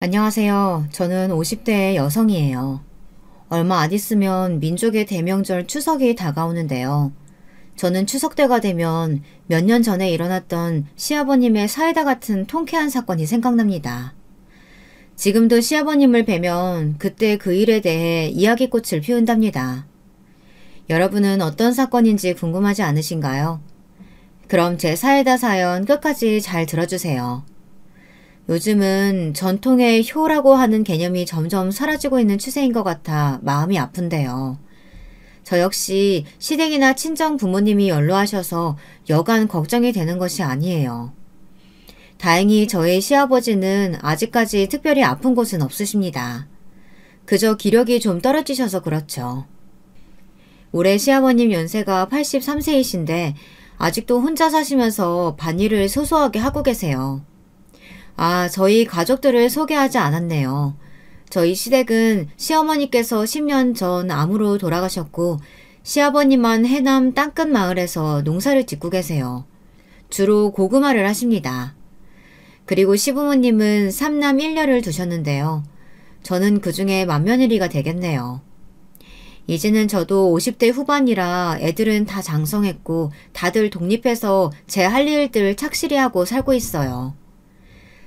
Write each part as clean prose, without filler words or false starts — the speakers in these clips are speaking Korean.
안녕하세요. 저는 50대의 여성이에요. 얼마 안 있으면 민족의 대명절 추석이 다가오는데요. 저는 추석 때가 되면 몇 년 전에 일어났던 시아버님의 사이다 같은 통쾌한 사건이 생각납니다. 지금도 시아버님을 뵈면 그때 그 일에 대해 이야기꽃을 피운답니다. 여러분은 어떤 사건인지 궁금하지 않으신가요? 그럼 제 사이다 사연 끝까지 잘 들어주세요. 요즘은 전통의 효라고 하는 개념이 점점 사라지고 있는 추세인 것 같아 마음이 아픈데요. 저 역시 시댁이나 친정 부모님이 연로하셔서 여간 걱정이 되는 것이 아니에요. 다행히 저희 시아버지는 아직까지 특별히 아픈 곳은 없으십니다. 그저 기력이 좀 떨어지셔서 그렇죠. 올해 시아버님 연세가 83세이신데 아직도 혼자 사시면서 밭일을 소소하게 하고 계세요. 저희 가족들을 소개하지 않았네요. 저희 시댁은 시어머니께서 10년 전 암으로 돌아가셨고 시아버님만 해남 땅끝 마을에서 농사를 짓고 계세요. 주로 고구마를 하십니다. 그리고 시부모님은 3남 1녀를 두셨는데요. 저는 그 중에 맏며느리가 되겠네요. 이제는 저도 50대 후반이라 애들은 다 장성했고 다들 독립해서 제 할 일들 착실히 하고 살고 있어요.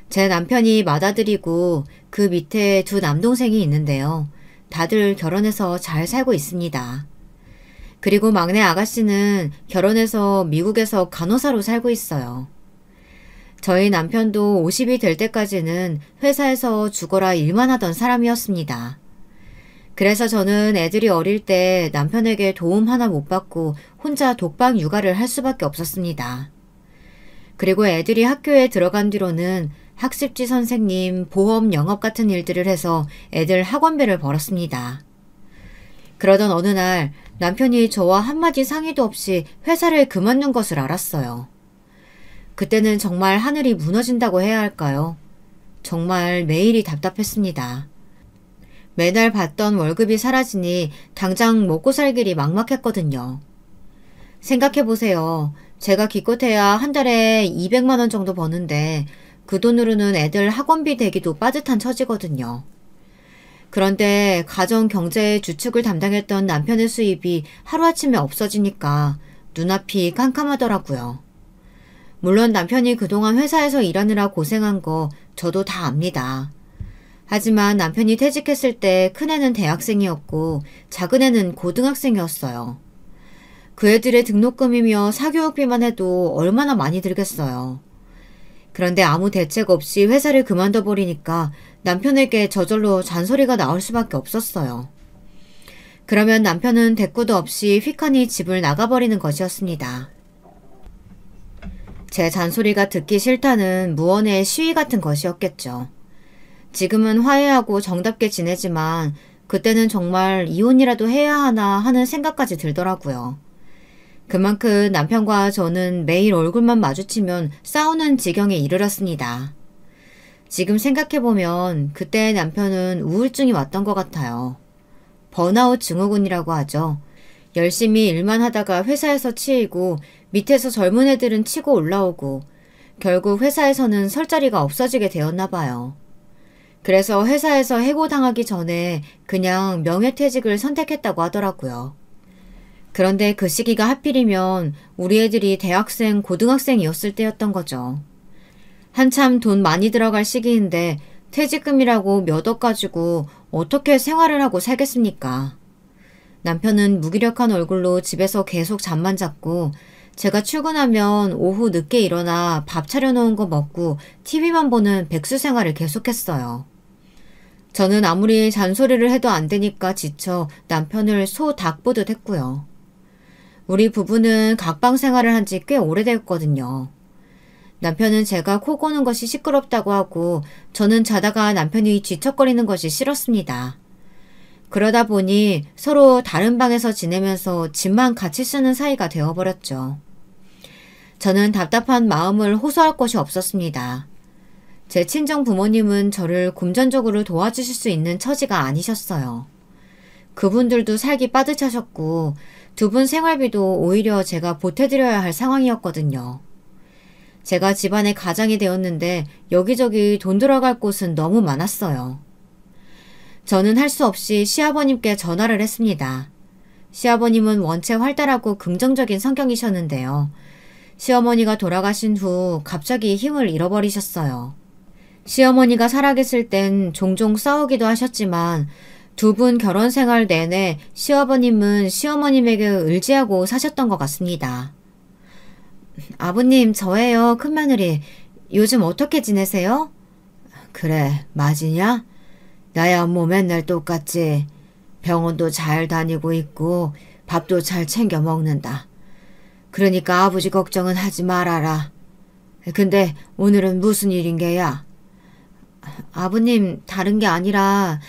제 남편이 맏아들이고 그 밑에 두 남동생이 있는데요. 다들 결혼해서 잘 살고 있습니다. 그리고 막내 아가씨는 결혼해서 미국에서 간호사로 살고 있어요. 저희 남편도 50이 될 때까지는 회사에서 죽어라 일만 하던 사람이었습니다. 그래서 저는 애들이 어릴 때 남편에게 도움 하나 못 받고 혼자 독박 육아를 할 수밖에 없었습니다. 그리고 애들이 학교에 들어간 뒤로는 학습지 선생님, 보험 영업 같은 일들을 해서 애들 학원비를 벌었습니다. 그러던 어느 날 남편이 저와 한마디 상의도 없이 회사를 그만둔 것을 알았어요. 그때는 정말 하늘이 무너진다고 해야 할까요? 정말 매일이 답답했습니다. 매달 받던 월급이 사라지니 당장 먹고 살 길이 막막했거든요. 생각해보세요. 제가 기껏해야 한 달에 200만 원 정도 버는데 그 돈으로는 애들 학원비 대기도 빠듯한 처지거든요. 그런데 가정 경제의 주축을 담당했던 남편의 수입이 하루아침에 없어지니까 눈앞이 깜깜하더라고요. 물론 남편이 그동안 회사에서 일하느라 고생한 거 저도 다 압니다. 하지만 남편이 퇴직했을 때 큰애는 대학생이었고 작은애는 고등학생이었어요. 그 애들의 등록금이며 사교육비만 해도 얼마나 많이 들겠어요. 그런데 아무 대책 없이 회사를 그만둬 버리니까 남편에게 저절로 잔소리가 나올 수밖에 없었어요. 그러면 남편은 대꾸도 없이 휙하니 집을 나가버리는 것이었습니다. 제 잔소리가 듣기 싫다는 무언의 시위 같은 것이었겠죠. 지금은 화해하고 정답게 지내지만 그때는 정말 이혼이라도 해야 하나 하는 생각까지 들더라고요. 그만큼 남편과 저는 매일 얼굴만 마주치면 싸우는 지경에 이르렀습니다. 지금 생각해보면 그때 남편은 우울증이 왔던 것 같아요. 번아웃 증후군이라고 하죠. 열심히 일만 하다가 회사에서 치이고 밑에서 젊은 애들은 치고 올라오고 결국 회사에서는 설 자리가 없어지게 되었나 봐요. 그래서 회사에서 해고당하기 전에 그냥 명예퇴직을 선택했다고 하더라고요. 그런데 그 시기가 하필이면 우리 애들이 대학생, 고등학생이었을 때였던 거죠. 한참 돈 많이 들어갈 시기인데 퇴직금이라고 몇 억 가지고 어떻게 생활을 하고 살겠습니까? 남편은 무기력한 얼굴로 집에서 계속 잠만 잤고 제가 출근하면 오후 늦게 일어나 밥 차려놓은 거 먹고 TV만 보는 백수 생활을 계속했어요. 저는 아무리 잔소리를 해도 안 되니까 지쳐 남편을 소 닭 보듯 했고요. 우리 부부는 각방 생활을 한 지 꽤 오래됐거든요. 남편은 제가 코 고는 것이 시끄럽다고 하고 저는 자다가 남편이 뒤척거리는 것이 싫었습니다. 그러다 보니 서로 다른 방에서 지내면서 집만 같이 쓰는 사이가 되어버렸죠. 저는 답답한 마음을 호소할 곳이 없었습니다. 제 친정 부모님은 저를 금전적으로 도와주실 수 있는 처지가 아니셨어요. 그분들도 살기 빠듯하셨고 두 분 생활비도 오히려 제가 보태드려야 할 상황이었거든요. 제가 집안의 가장이 되었는데 여기저기 돈 들어갈 곳은 너무 많았어요. 저는 할 수 없이 시아버님께 전화를 했습니다. 시아버님은 원체 활달하고 긍정적인 성격이셨는데요. 시어머니가 돌아가신 후 갑자기 힘을 잃어버리셨어요. 시어머니가 살아계실 땐 종종 싸우기도 하셨지만 두 분 결혼 생활 내내 시아버님은 시어머님에게 의지하고 사셨던 것 같습니다. 아버님, 저예요, 큰며느리. 요즘 어떻게 지내세요? 그래, 맞이냐? 나야 뭐 맨날 똑같지. 병원도 잘 다니고 있고 밥도 잘 챙겨 먹는다. 그러니까 아버지 걱정은 하지 말아라. 근데 오늘은 무슨 일인게야? 아버님, 다른 게 아니라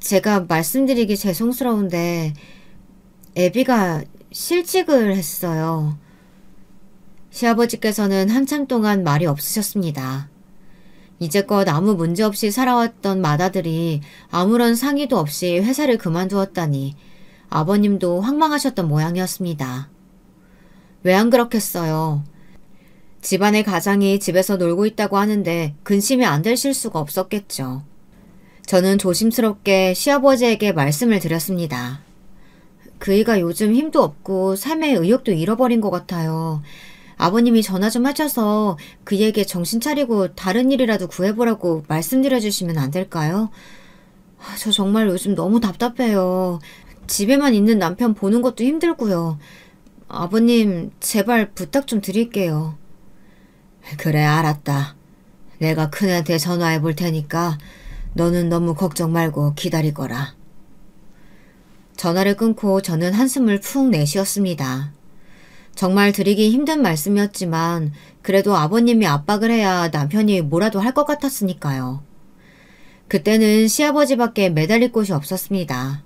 제가 말씀드리기 죄송스러운데 애비가 실직을 했어요. 시아버지께서는 한참 동안 말이 없으셨습니다. 이제껏 아무 문제 없이 살아왔던 맏아들이 아무런 상의도 없이 회사를 그만두었다니 아버님도 황망하셨던 모양이었습니다. 왜 안 그렇겠어요. 집안의 가장이 집에서 놀고 있다고 하는데 근심이 안 되실 수가 없었겠죠. 저는 조심스럽게 시아버지에게 말씀을 드렸습니다. 그이가 요즘 힘도 없고 삶의 의욕도 잃어버린 것 같아요. 아버님이 전화 좀 하셔서 그에게 정신 차리고 다른 일이라도 구해보라고 말씀드려주시면 안 될까요? 저 정말 요즘 너무 답답해요. 집에만 있는 남편 보는 것도 힘들고요. 아버님, 제발 부탁 좀 드릴게요. 그래, 알았다. 내가 큰애한테 전화해 볼 테니까 너는 너무 걱정 말고 기다리거라. 전화를 끊고 저는 한숨을 푹 내쉬었습니다. 정말 드리기 힘든 말씀이었지만 그래도 아버님이 압박을 해야 남편이 뭐라도 할 것 같았으니까요. 그때는 시아버지밖에 매달릴 곳이 없었습니다.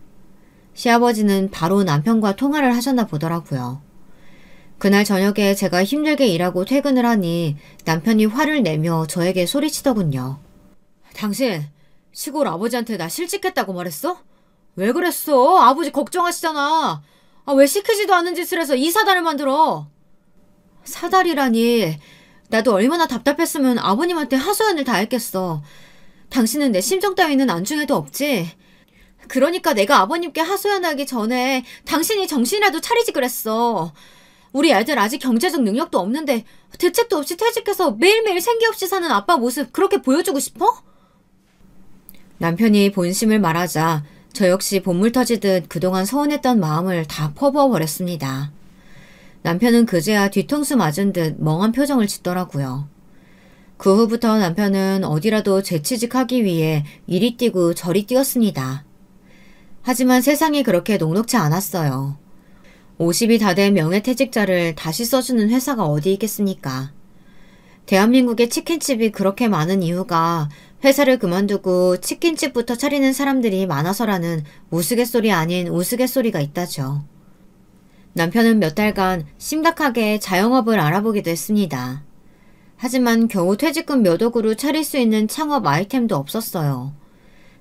시아버지는 바로 남편과 통화를 하셨나 보더라고요. 그날 저녁에 제가 힘들게 일하고 퇴근을 하니 남편이 화를 내며 저에게 소리치더군요. 당신 시골 아버지한테 나 실직했다고 말했어? 왜 그랬어? 아버지 걱정하시잖아. 왜 시키지도 않은 짓을 해서 이 사달을 만들어? 사달이라니. 나도 얼마나 답답했으면 아버님한테 하소연을 다 했겠어. 당신은 내 심정 따위는 안중에도 없지. 그러니까 내가 아버님께 하소연하기 전에 당신이 정신이라도 차리지 그랬어. 우리 애들 아직 경제적 능력도 없는데 대책도 없이 퇴직해서 매일매일 생기 없이 사는 아빠 모습 그렇게 보여주고 싶어? 남편이 본심을 말하자 저 역시 본물 터지듯 그동안 서운했던 마음을 다 퍼부어버렸습니다. 남편은 그제야 뒤통수 맞은 듯 멍한 표정을 짓더라고요. 그 후부터 남편은 어디라도 재취직하기 위해 이리 뛰고 저리 뛰었습니다. 하지만 세상이 그렇게 녹록지 않았어요. 50이 다 된 명예퇴직자를 다시 써주는 회사가 어디 있겠습니까? 대한민국에 치킨집이 그렇게 많은 이유가 회사를 그만두고 치킨집부터 차리는 사람들이 많아서라는 우스갯소리 아닌 우스갯소리가 있다죠. 남편은 몇 달간 심각하게 자영업을 알아보기도 했습니다. 하지만 겨우 퇴직금 몇 억으로 차릴 수 있는 창업 아이템도 없었어요.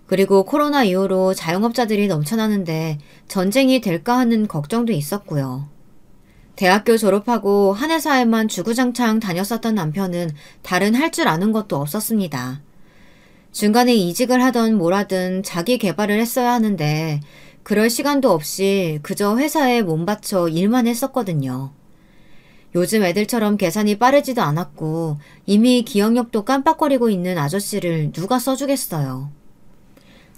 그리고 코로나 이후로 자영업자들이 넘쳐나는데 전쟁이 될까 하는 걱정도 있었고요. 대학교 졸업하고 한 회사에만 주구장창 다녔었던 남편은 다른 할 줄 아는 것도 없었습니다. 중간에 이직을 하던 뭐라든 자기 개발을 했어야 하는데 그럴 시간도 없이 그저 회사에 몸바쳐 일만 했었거든요. 요즘 애들처럼 계산이 빠르지도 않았고 이미 기억력도 깜빡거리고 있는 아저씨를 누가 써주겠어요.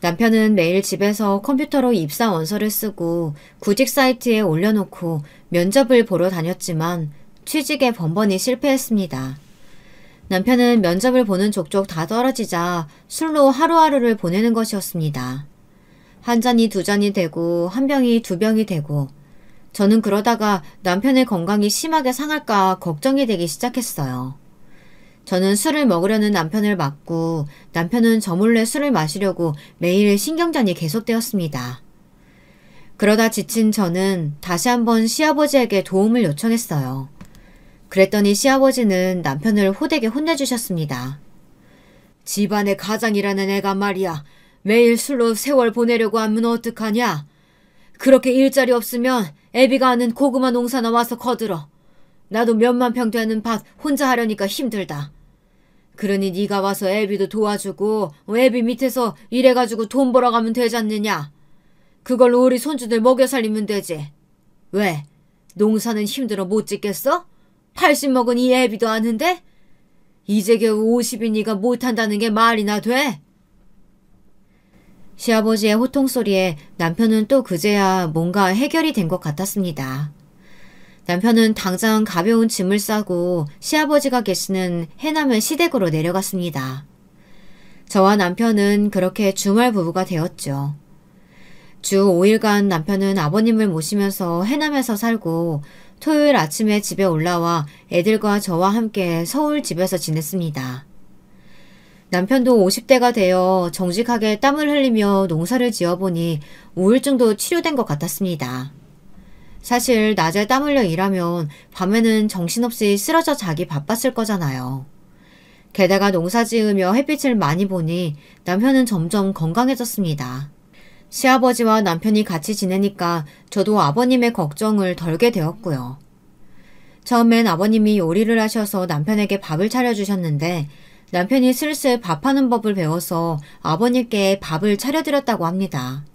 남편은 매일 집에서 컴퓨터로 입사 원서를 쓰고 구직 사이트에 올려놓고 면접을 보러 다녔지만 취직에 번번이 실패했습니다. 남편은 면접을 보는 족족 다 떨어지자 술로 하루하루를 보내는 것이었습니다. 한 잔이 두 잔이 되고 한 병이 두 병이 되고 저는 그러다가 남편의 건강이 심하게 상할까 걱정이 되기 시작했어요. 저는 술을 먹으려는 남편을 막고 남편은 저 몰래 술을 마시려고 매일 신경전이 계속되었습니다. 그러다 지친 저는 다시 한번 시아버지에게 도움을 요청했어요. 그랬더니 시아버지는 남편을 호되게 혼내주셨습니다. 집안의 가장이라는 애가 말이야. 매일 술로 세월 보내려고 하면 어떡하냐? 그렇게 일자리 없으면 애비가 하는 고구마 농사나 와서 거들어. 나도 몇만 평 되는 밭 혼자 하려니까 힘들다. 그러니 네가 와서 애비도 도와주고 애비 밑에서 일해가지고 돈 벌어가면 되지 않느냐. 그걸로 우리 손주들 먹여 살리면 되지. 왜? 농사는 힘들어 못 짓겠어? 80 먹은 이 애비도 아는데? 이제 겨우 50인 네가 못한다는 게 말이나 돼? 시아버지의 호통소리에 남편은 또 그제야 뭔가 해결이 된 것 같았습니다. 남편은 당장 가벼운 짐을 싸고 시아버지가 계시는 해남의 시댁으로 내려갔습니다. 저와 남편은 그렇게 주말 부부가 되었죠. 주 5일간 남편은 아버님을 모시면서 해남에서 살고 토요일 아침에 집에 올라와 애들과 저와 함께 서울 집에서 지냈습니다. 남편도 50대가 되어 정직하게 땀을 흘리며 농사를 지어보니 우울증도 치료된 것 같았습니다. 사실 낮에 땀 흘려 일하면 밤에는 정신없이 쓰러져 자기 바빴을 거잖아요. 게다가 농사 지으며 햇빛을 많이 보니 남편은 점점 건강해졌습니다. 시아버지와 남편이 같이 지내니까 저도 아버님의 걱정을 덜게 되었고요. 처음엔 아버님이 요리를 하셔서 남편에게 밥을 차려주셨는데 남편이 슬슬 밥하는 법을 배워서 아버님께 밥을 차려드렸다고 합니다.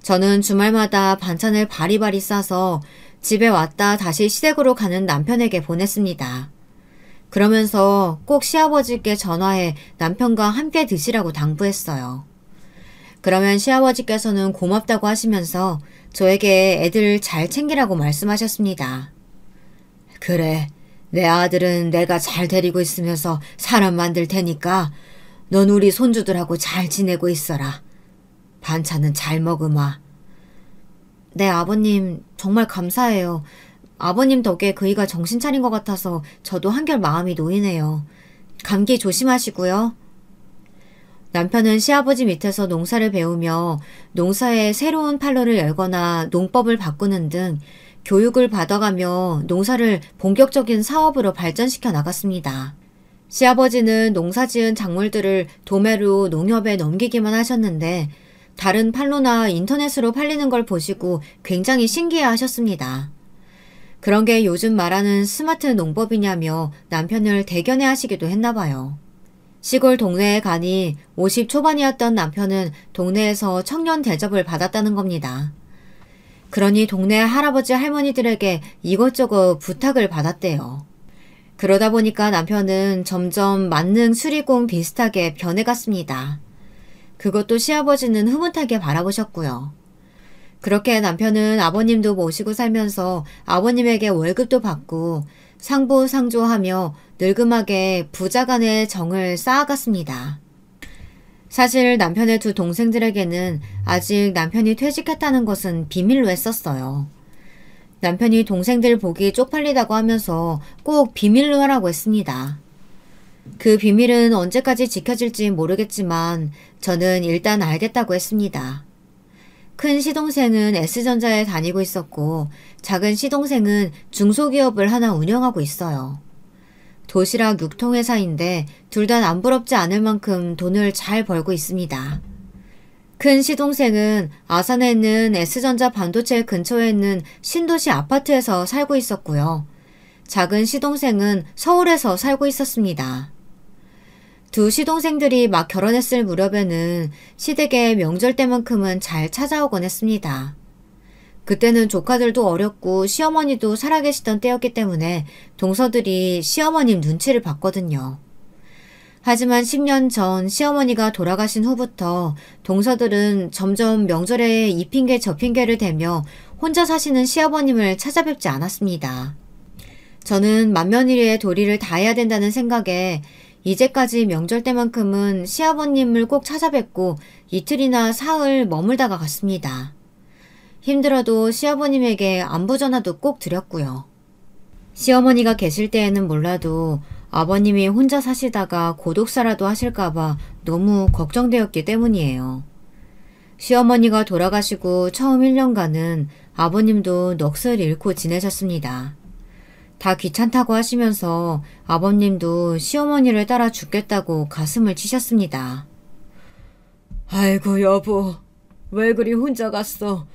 저는 주말마다 반찬을 바리바리 싸서 집에 왔다 다시 시댁으로 가는 남편에게 보냈습니다. 그러면서 꼭 시아버지께 전화해 남편과 함께 드시라고 당부했어요. 그러면 시아버지께서는 고맙다고 하시면서 저에게 애들 잘 챙기라고 말씀하셨습니다. 그래, 내 아들은 내가 잘 데리고 있으면서 사람 만들 테니까 넌 우리 손주들하고 잘 지내고 있어라. 반찬은 잘 먹으마. 네, 아버님 정말 감사해요. 아버님 덕에 그이가 정신 차린 것 같아서 저도 한결 마음이 놓이네요. 감기 조심하시고요. 남편은 시아버지 밑에서 농사를 배우며 농사에 새로운 판로를 열거나 농법을 바꾸는 등 교육을 받아가며 농사를 본격적인 사업으로 발전시켜 나갔습니다. 시아버지는 농사지은 작물들을 도매로 농협에 넘기기만 하셨는데 다른 판로나 인터넷으로 팔리는 걸 보시고 굉장히 신기해 하셨습니다. 그런 게 요즘 말하는 스마트 농법이냐며 남편을 대견해 하시기도 했나 봐요. 시골 동네에 가니 50 초반이었던 남편은 동네에서 청년 대접을 받았다는 겁니다. 그러니 동네 할아버지 할머니들에게 이것저것 부탁을 받았대요. 그러다 보니까 남편은 점점 만능 수리공 비슷하게 변해갔습니다. 그것도 시아버지는 흐뭇하게 바라보셨고요. 그렇게 남편은 아버님도 모시고 살면서 아버님에게 월급도 받고 상부상조하며 늙음하게 부자간의 정을 쌓아갔습니다. 사실 남편의 두 동생들에게는 아직 남편이 퇴직했다는 것은 비밀로 했었어요. 남편이 동생들 보기 쪽팔리다고 하면서 꼭 비밀로 하라고 했습니다. 그 비밀은 언제까지 지켜질지 모르겠지만 저는 일단 알겠다고 했습니다. 큰 시동생은 S전자에 다니고 있었고 작은 시동생은 중소기업을 하나 운영하고 있어요. 도시락 유통회사인데 둘 다 남부럽지 않을 만큼 돈을 잘 벌고 있습니다. 큰 시동생은 아산에 있는 S전자 반도체 근처에 있는 신도시 아파트에서 살고 있었고요. 작은 시동생은 서울에서 살고 있었습니다. 두 시동생들이 막 결혼했을 무렵에는 시댁의 명절 때만큼은 잘 찾아오곤 했습니다. 그때는 조카들도 어렸고 시어머니도 살아계시던 때였기 때문에 동서들이 시어머님 눈치를 봤거든요. 하지만 10년 전 시어머니가 돌아가신 후부터 동서들은 점점 명절에 이 핑계 저 핑계를 대며 혼자 사시는 시아버님을 찾아뵙지 않았습니다. 저는 만면일에 도리를 다해야 된다는 생각에 이제까지 명절 때만큼은 시아버님을 꼭 찾아뵙고 이틀이나 사흘 머물다가 갔습니다. 힘들어도 시아버님에게 안부 전화도 꼭 드렸고요. 시어머니가 계실 때에는 몰라도 아버님이 혼자 사시다가 고독사라도 하실까봐 너무 걱정되었기 때문이에요. 시어머니가 돌아가시고 처음 1년간은 아버님도 넋을 잃고 지내셨습니다. 다 귀찮다고 하시면서 아버님도 시어머니를 따라 죽겠다고 가슴을 치셨습니다. 아이고 여보, 왜 그리 혼자 갔어?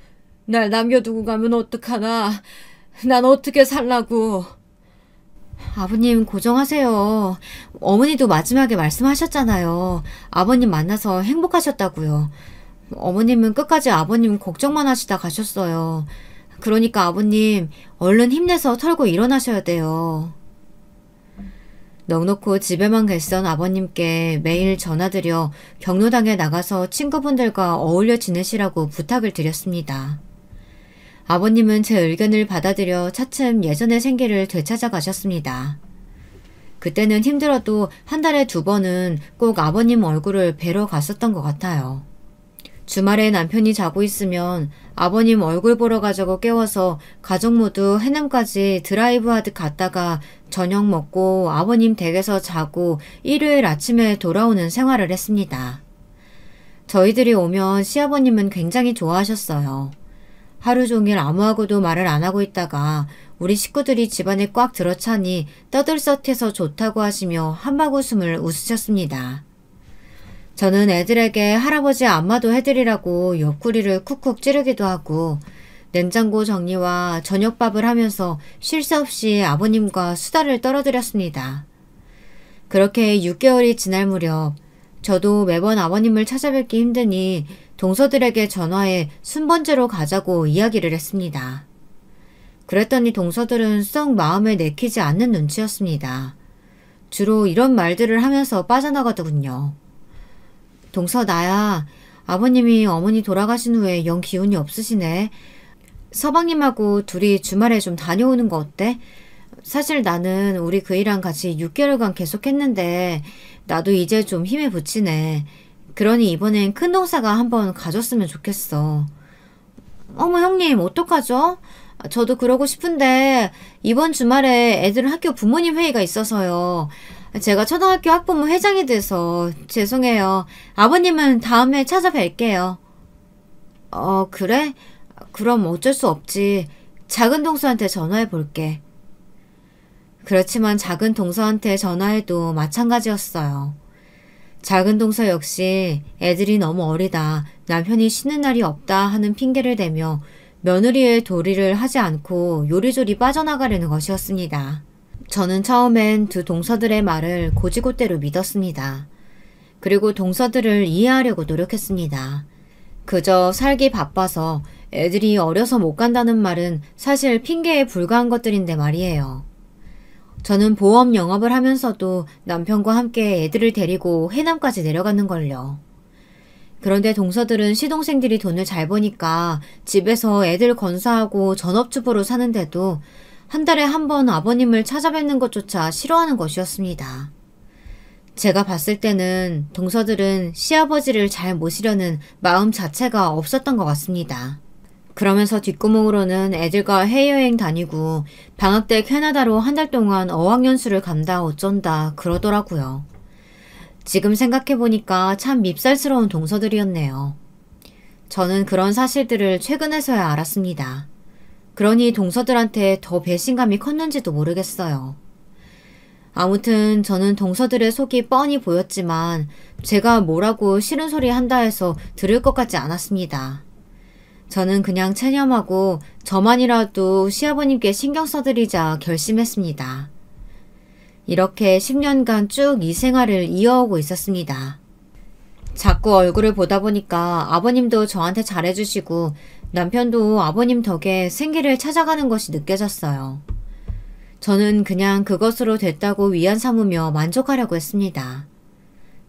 날 남겨두고 가면 어떡하나? 난 어떻게 살라고? 아버님 고정하세요. 어머니도 마지막에 말씀하셨잖아요. 아버님 만나서 행복하셨다고요. 어머님은 끝까지 아버님 걱정만 하시다 가셨어요. 그러니까 아버님 얼른 힘내서 털고 일어나셔야 돼요. 넉넉히 집에만 계시던 아버님께 매일 전화드려 경로당에 나가서 친구분들과 어울려 지내시라고 부탁을 드렸습니다. 아버님은 제 의견을 받아들여 차츰 예전의 생기를 되찾아 가셨습니다. 그때는 힘들어도 한 달에 2번은 꼭 아버님 얼굴을 뵈러 갔었던 것 같아요. 주말에 남편이 자고 있으면 아버님 얼굴 보러 가자고 깨워서 가족 모두 해남까지 드라이브 하듯 갔다가 저녁 먹고 아버님 댁에서 자고 일요일 아침에 돌아오는 생활을 했습니다. 저희들이 오면 시아버님은 굉장히 좋아하셨어요. 하루 종일 아무하고도 말을 안 하고 있다가 우리 식구들이 집안에 꽉 들어차니 떠들썩해서 좋다고 하시며 한바구음을 웃으셨습니다. 저는 애들에게 할아버지 안마도 해드리라고 옆구리를 쿡쿡 찌르기도 하고 냉장고 정리와 저녁밥을 하면서 쉴 새 없이 아버님과 수다를 떨어드렸습니다. 그렇게 6개월이 지날 무렵 저도 매번 아버님을 찾아뵙기 힘드니 동서들에게 전화해 순번제로 가자고 이야기를 했습니다. 그랬더니 동서들은 썩 마음에 내키지 않는 눈치였습니다. 주로 이런 말들을 하면서 빠져나가더군요. 동서 나야, 아버님이 어머니 돌아가신 후에 영 기운이 없으시네. 서방님하고 둘이 주말에 좀 다녀오는 거 어때? 사실 나는 우리 그이랑 같이 6개월간 계속했는데 나도 이제 좀 힘에 부치네. 그러니 이번엔 큰 동사가 한번 가줬으면 좋겠어. 어머 형님 어떡하죠? 저도 그러고 싶은데 이번 주말에 애들 학교 부모님 회의가 있어서요. 제가 초등학교 학부모 회장이 돼서 죄송해요. 아버님은 다음에 찾아뵐게요. 그래? 그럼 어쩔 수 없지. 작은 동서한테 전화해 볼게. 그렇지만 작은 동서한테 전화해도 마찬가지였어요. 작은 동서 역시 애들이 너무 어리다, 남편이 쉬는 날이 없다 하는 핑계를 대며 며느리의 도리를 하지 않고 요리조리 빠져나가려는 것이었습니다. 저는 처음엔 두 동서들의 말을 고지고대로 믿었습니다. 그리고 동서들을 이해하려고 노력했습니다. 그저 살기 바빠서 애들이 어려서 못 간다는 말은 사실 핑계에 불과한 것들인데 말이에요. 저는 보험 영업을 하면서도 남편과 함께 애들을 데리고 해남까지 내려가는걸요. 그런데 동서들은 시동생들이 돈을 잘 버니까 집에서 애들 건사하고 전업주부로 사는데도 한 달에 한 번 아버님을 찾아뵙는 것조차 싫어하는 것이었습니다. 제가 봤을 때는 동서들은 시아버지를 잘 모시려는 마음 자체가 없었던 것 같습니다. 그러면서 뒷구멍으로는 애들과 해외여행 다니고 방학 때 캐나다로 한 달 동안 어학연수를 간다 어쩐다 그러더라고요. 지금 생각해보니까 참 밉살스러운 동서들이었네요. 저는 그런 사실들을 최근에서야 알았습니다. 그러니 동서들한테 더 배신감이 컸는지도 모르겠어요. 아무튼 저는 동서들의 속이 뻔히 보였지만 제가 뭐라고 싫은 소리 한다 해서 들을 것 같지 않았습니다. 저는 그냥 체념하고 저만이라도 시아버님께 신경 써드리자 결심했습니다. 이렇게 10년간 쭉 이 생활을 이어오고 있었습니다. 자꾸 얼굴을 보다 보니까 아버님도 저한테 잘해주시고 남편도 아버님 덕에 생기를 찾아가는 것이 느껴졌어요. 저는 그냥 그것으로 됐다고 위안 삼으며 만족하려고 했습니다.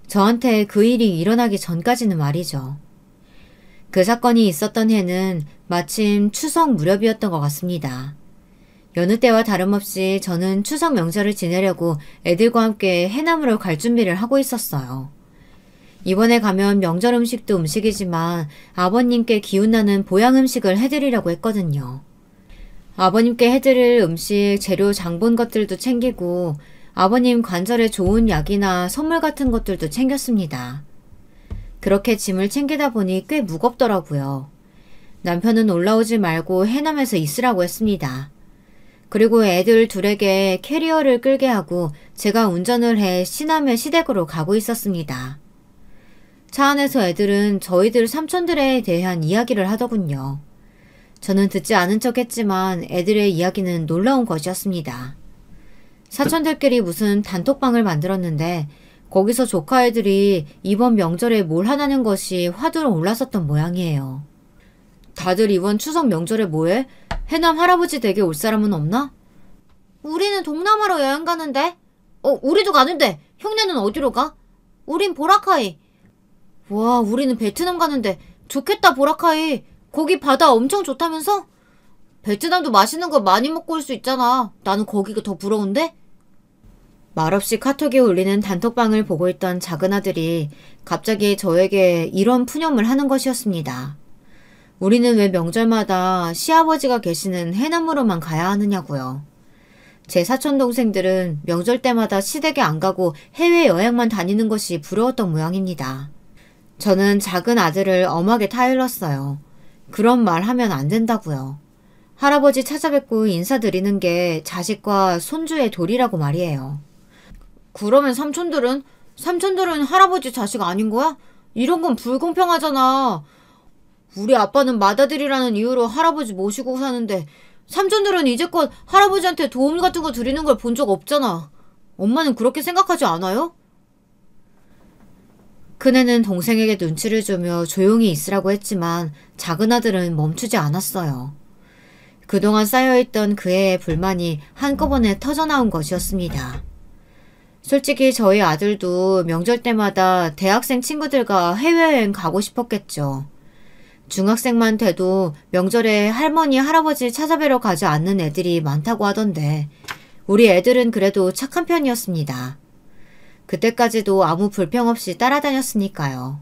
저한테 그 일이 일어나기 전까지는 말이죠. 그 사건이 있었던 해는 마침 추석 무렵이었던 것 같습니다. 여느 때와 다름없이 저는 추석 명절을 지내려고 애들과 함께 해남으로 갈 준비를 하고 있었어요. 이번에 가면 명절 음식도 음식이지만 아버님께 기운나는 보양 음식을 해드리려고 했거든요. 아버님께 해드릴 음식, 재료 장본 것들도 챙기고 아버님 관절에 좋은 약이나 선물 같은 것들도 챙겼습니다. 그렇게 짐을 챙기다 보니 꽤 무겁더라고요. 남편은 올라오지 말고 해남에서 있으라고 했습니다. 그리고 애들 둘에게 캐리어를 끌게 하고 제가 운전을 해 시남의 시댁으로 가고 있었습니다. 차 안에서 애들은 저희들 삼촌들에 대한 이야기를 하더군요. 저는 듣지 않은 척 했지만 애들의 이야기는 놀라운 것이었습니다. 사촌들끼리 무슨 단톡방을 만들었는데 거기서 조카 애들이 이번 명절에 뭘 하냐는 것이 화두로 올랐었던 모양이에요. 다들 이번 추석 명절에 뭐해? 해남 할아버지 댁에 올 사람은 없나? 우리는 동남아로 여행 가는데. 우리도 가는데. 형네는 어디로 가? 우린 보라카이. 와, 우리는 베트남 가는데. 좋겠다, 보라카이. 거기 바다 엄청 좋다면서? 베트남도 맛있는 거 많이 먹고 올 수 있잖아. 나는 거기가 더 부러운데? 말없이 카톡에 올리는 단톡방을 보고 있던 작은아들이 갑자기 저에게 이런 푸념을 하는 것이었습니다. 우리는 왜 명절마다 시아버지가 계시는 해남으로만 가야 하느냐고요. 제 사촌동생들은 명절 때마다 시댁에 안 가고 해외여행만 다니는 것이 부러웠던 모양입니다. 저는 작은 아들을 엄하게 타일렀어요. 그런 말 하면 안 된다고요. 할아버지 찾아뵙고 인사드리는 게 자식과 손주의 도리라고 말이에요. 그러면 삼촌들은 할아버지 자식 아닌 거야? 이런 건 불공평하잖아. 우리 아빠는 맏아들이라는 이유로 할아버지 모시고 사는데 삼촌들은 이제껏 할아버지한테 도움 같은 거 드리는 걸 본 적 없잖아. 엄마는 그렇게 생각하지 않아요? 큰애는 동생에게 눈치를 주며 조용히 있으라고 했지만 작은아들은 멈추지 않았어요. 그동안 쌓여있던 그 애의 불만이 한꺼번에 터져나온 것이었습니다. 솔직히 저희 아들도 명절 때마다 대학생 친구들과 해외여행 가고 싶었겠죠. 중학생만 돼도 명절에 할머니, 할아버지 찾아뵈러 가지 않는 애들이 많다고 하던데 우리 애들은 그래도 착한 편이었습니다. 그때까지도 아무 불평 없이 따라다녔으니까요.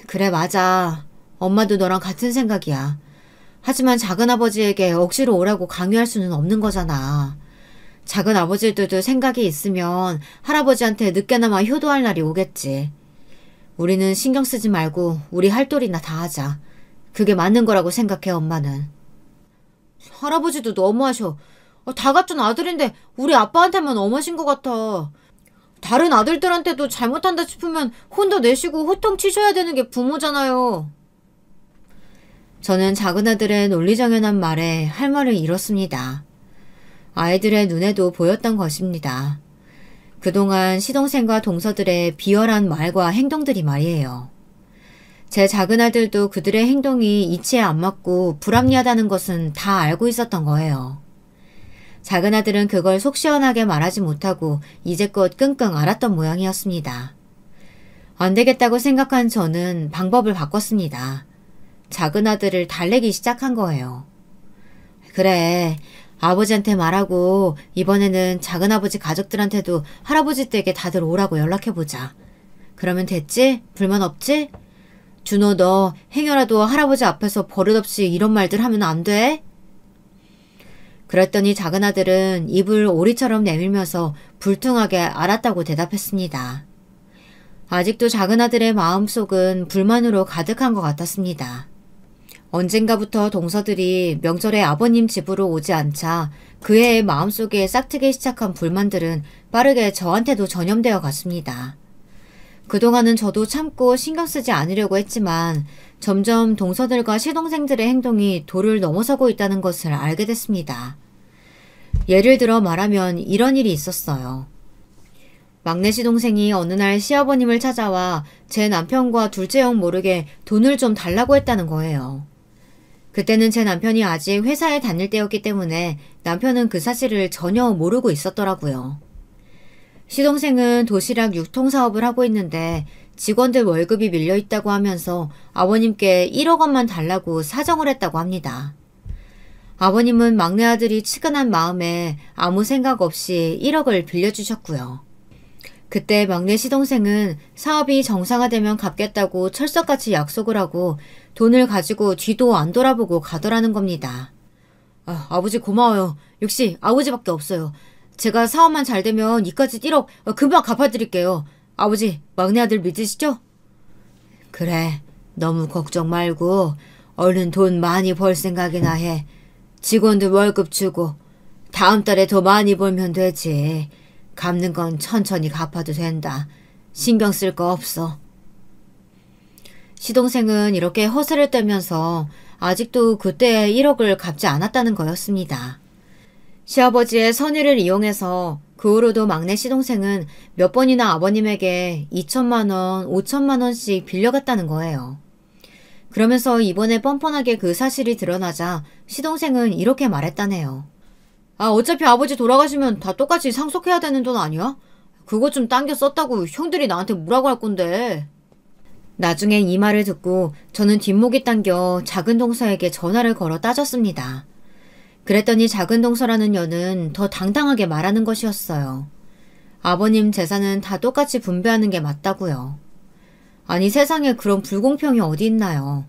그래, 맞아. 엄마도 너랑 같은 생각이야. 하지만 작은아버지에게 억지로 오라고 강요할 수는 없는 거잖아. 작은아버지들도 생각이 있으면 할아버지한테 늦게나마 효도할 날이 오겠지. 우리는 신경 쓰지 말고 우리 할 도리나 다 하자. 그게 맞는 거라고 생각해, 엄마는. 할아버지도 너무하셔. 다 갖춘 아들인데 우리 아빠한테만 엄하신 것 같아. 다른 아들들한테도 잘못한다 싶으면 혼도 내시고 호통 치셔야 되는 게 부모잖아요. 저는 작은아들의 논리정연한 말에 할 말을 잃었습니다. 아이들의 눈에도 보였던 것입니다. 그동안 시동생과 동서들의 비열한 말과 행동들이 말이에요. 제 작은아들도 그들의 행동이 이치에 안 맞고 불합리하다는 것은 다 알고 있었던 거예요. 작은아들은 그걸 속 시원하게 말하지 못하고 이제껏 끙끙 앓았던 모양이었습니다. 안 되겠다고 생각한 저는 방법을 바꿨습니다. 작은아들을 달래기 시작한 거예요. 그래, 아버지한테 말하고 이번에는 작은아버지 가족들한테도 할아버지 댁에 다들 오라고 연락해보자. 그러면 됐지? 불만 없지? 준호, 너 행여라도 할아버지 앞에서 버릇없이 이런 말들 하면 안 돼? 그랬더니 작은아들은 입을 오리처럼 내밀면서 불퉁하게 알았다고 대답했습니다. 아직도 작은아들의 마음속은 불만으로 가득한 것 같았습니다. 언젠가부터 동서들이 명절에 아버님 집으로 오지 않자 그 애의 마음속에 싹트기 시작한 불만들은 빠르게 저한테도 전염되어 갔습니다. 그동안은 저도 참고 신경 쓰지 않으려고 했지만 점점 동서들과 시동생들의 행동이 도를 넘어서고 있다는 것을 알게 됐습니다. 예를 들어 말하면 이런 일이 있었어요. 막내 시동생이 어느 날 시아버님을 찾아와 제 남편과 둘째 형 모르게 돈을 좀 달라고 했다는 거예요. 그때는 제 남편이 아직 회사에 다닐 때였기 때문에 남편은 그 사실을 전혀 모르고 있었더라고요. 시동생은 도시락 유통사업을 하고 있는데 직원들 월급이 밀려있다고 하면서 아버님께 1억 원만 달라고 사정을 했다고 합니다. 아버님은 막내 아들이 측은한 마음에 아무 생각 없이 1억을 빌려주셨고요. 그때 막내 시동생은 사업이 정상화되면 갚겠다고 철석같이 약속을 하고 돈을 가지고 뒤도 안 돌아보고 가더라는 겁니다. 아버지 고마워요. 역시 아버지밖에 없어요. 제가 사업만 잘 되면 이까지 1억 금방 갚아드릴게요. 아버지, 막내 아들 믿으시죠? 그래, 너무 걱정 말고 얼른 돈 많이 벌 생각이나 해. 직원들 월급 주고 다음 달에 더 많이 벌면 되지. 갚는 건 천천히 갚아도 된다. 신경 쓸 거 없어. 시동생은 이렇게 허세를 떨면서 아직도 그때의 1억을 갚지 않았다는 거였습니다. 시아버지의 선의를 이용해서 그 후로도 막내 시동생은 몇 번이나 아버님에게 2천만 원, 5천만 원씩 빌려갔다는 거예요. 그러면서 이번에 뻔뻔하게 그 사실이 드러나자 시동생은 이렇게 말했다네요. 아, 어차피 아버지 돌아가시면 다 똑같이 상속해야 되는 돈 아니야? 그거 좀 당겨 썼다고 형들이 나한테 뭐라고 할 건데. 나중에 이 말을 듣고 저는 뒷목이 당겨 작은 동서에게 전화를 걸어 따졌습니다. 그랬더니 작은 동서라는 여는 더 당당하게 말하는 것이었어요. 아버님 재산은 다 똑같이 분배하는 게 맞다고요. 아니 세상에 그런 불공평이 어디 있나요.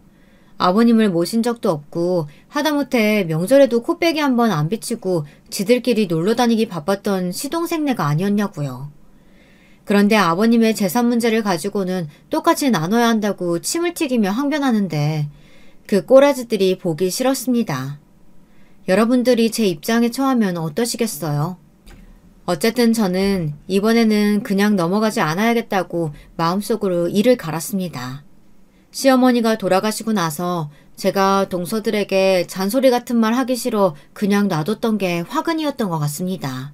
아버님을 모신 적도 없고 하다못해 명절에도 코빼기 한 번 안 비치고 지들끼리 놀러 다니기 바빴던 시동생네가 아니었냐고요. 그런데 아버님의 재산 문제를 가지고는 똑같이 나눠야 한다고 침을 튀기며 항변하는데 그 꼬라지들이 보기 싫었습니다. 여러분들이 제 입장에 처하면 어떠시겠어요? 어쨌든 저는 이번에는 그냥 넘어가지 않아야겠다고 마음속으로 이를 갈았습니다. 시어머니가 돌아가시고 나서 제가 동서들에게 잔소리 같은 말 하기 싫어 그냥 놔뒀던 게 화근이었던 것 같습니다.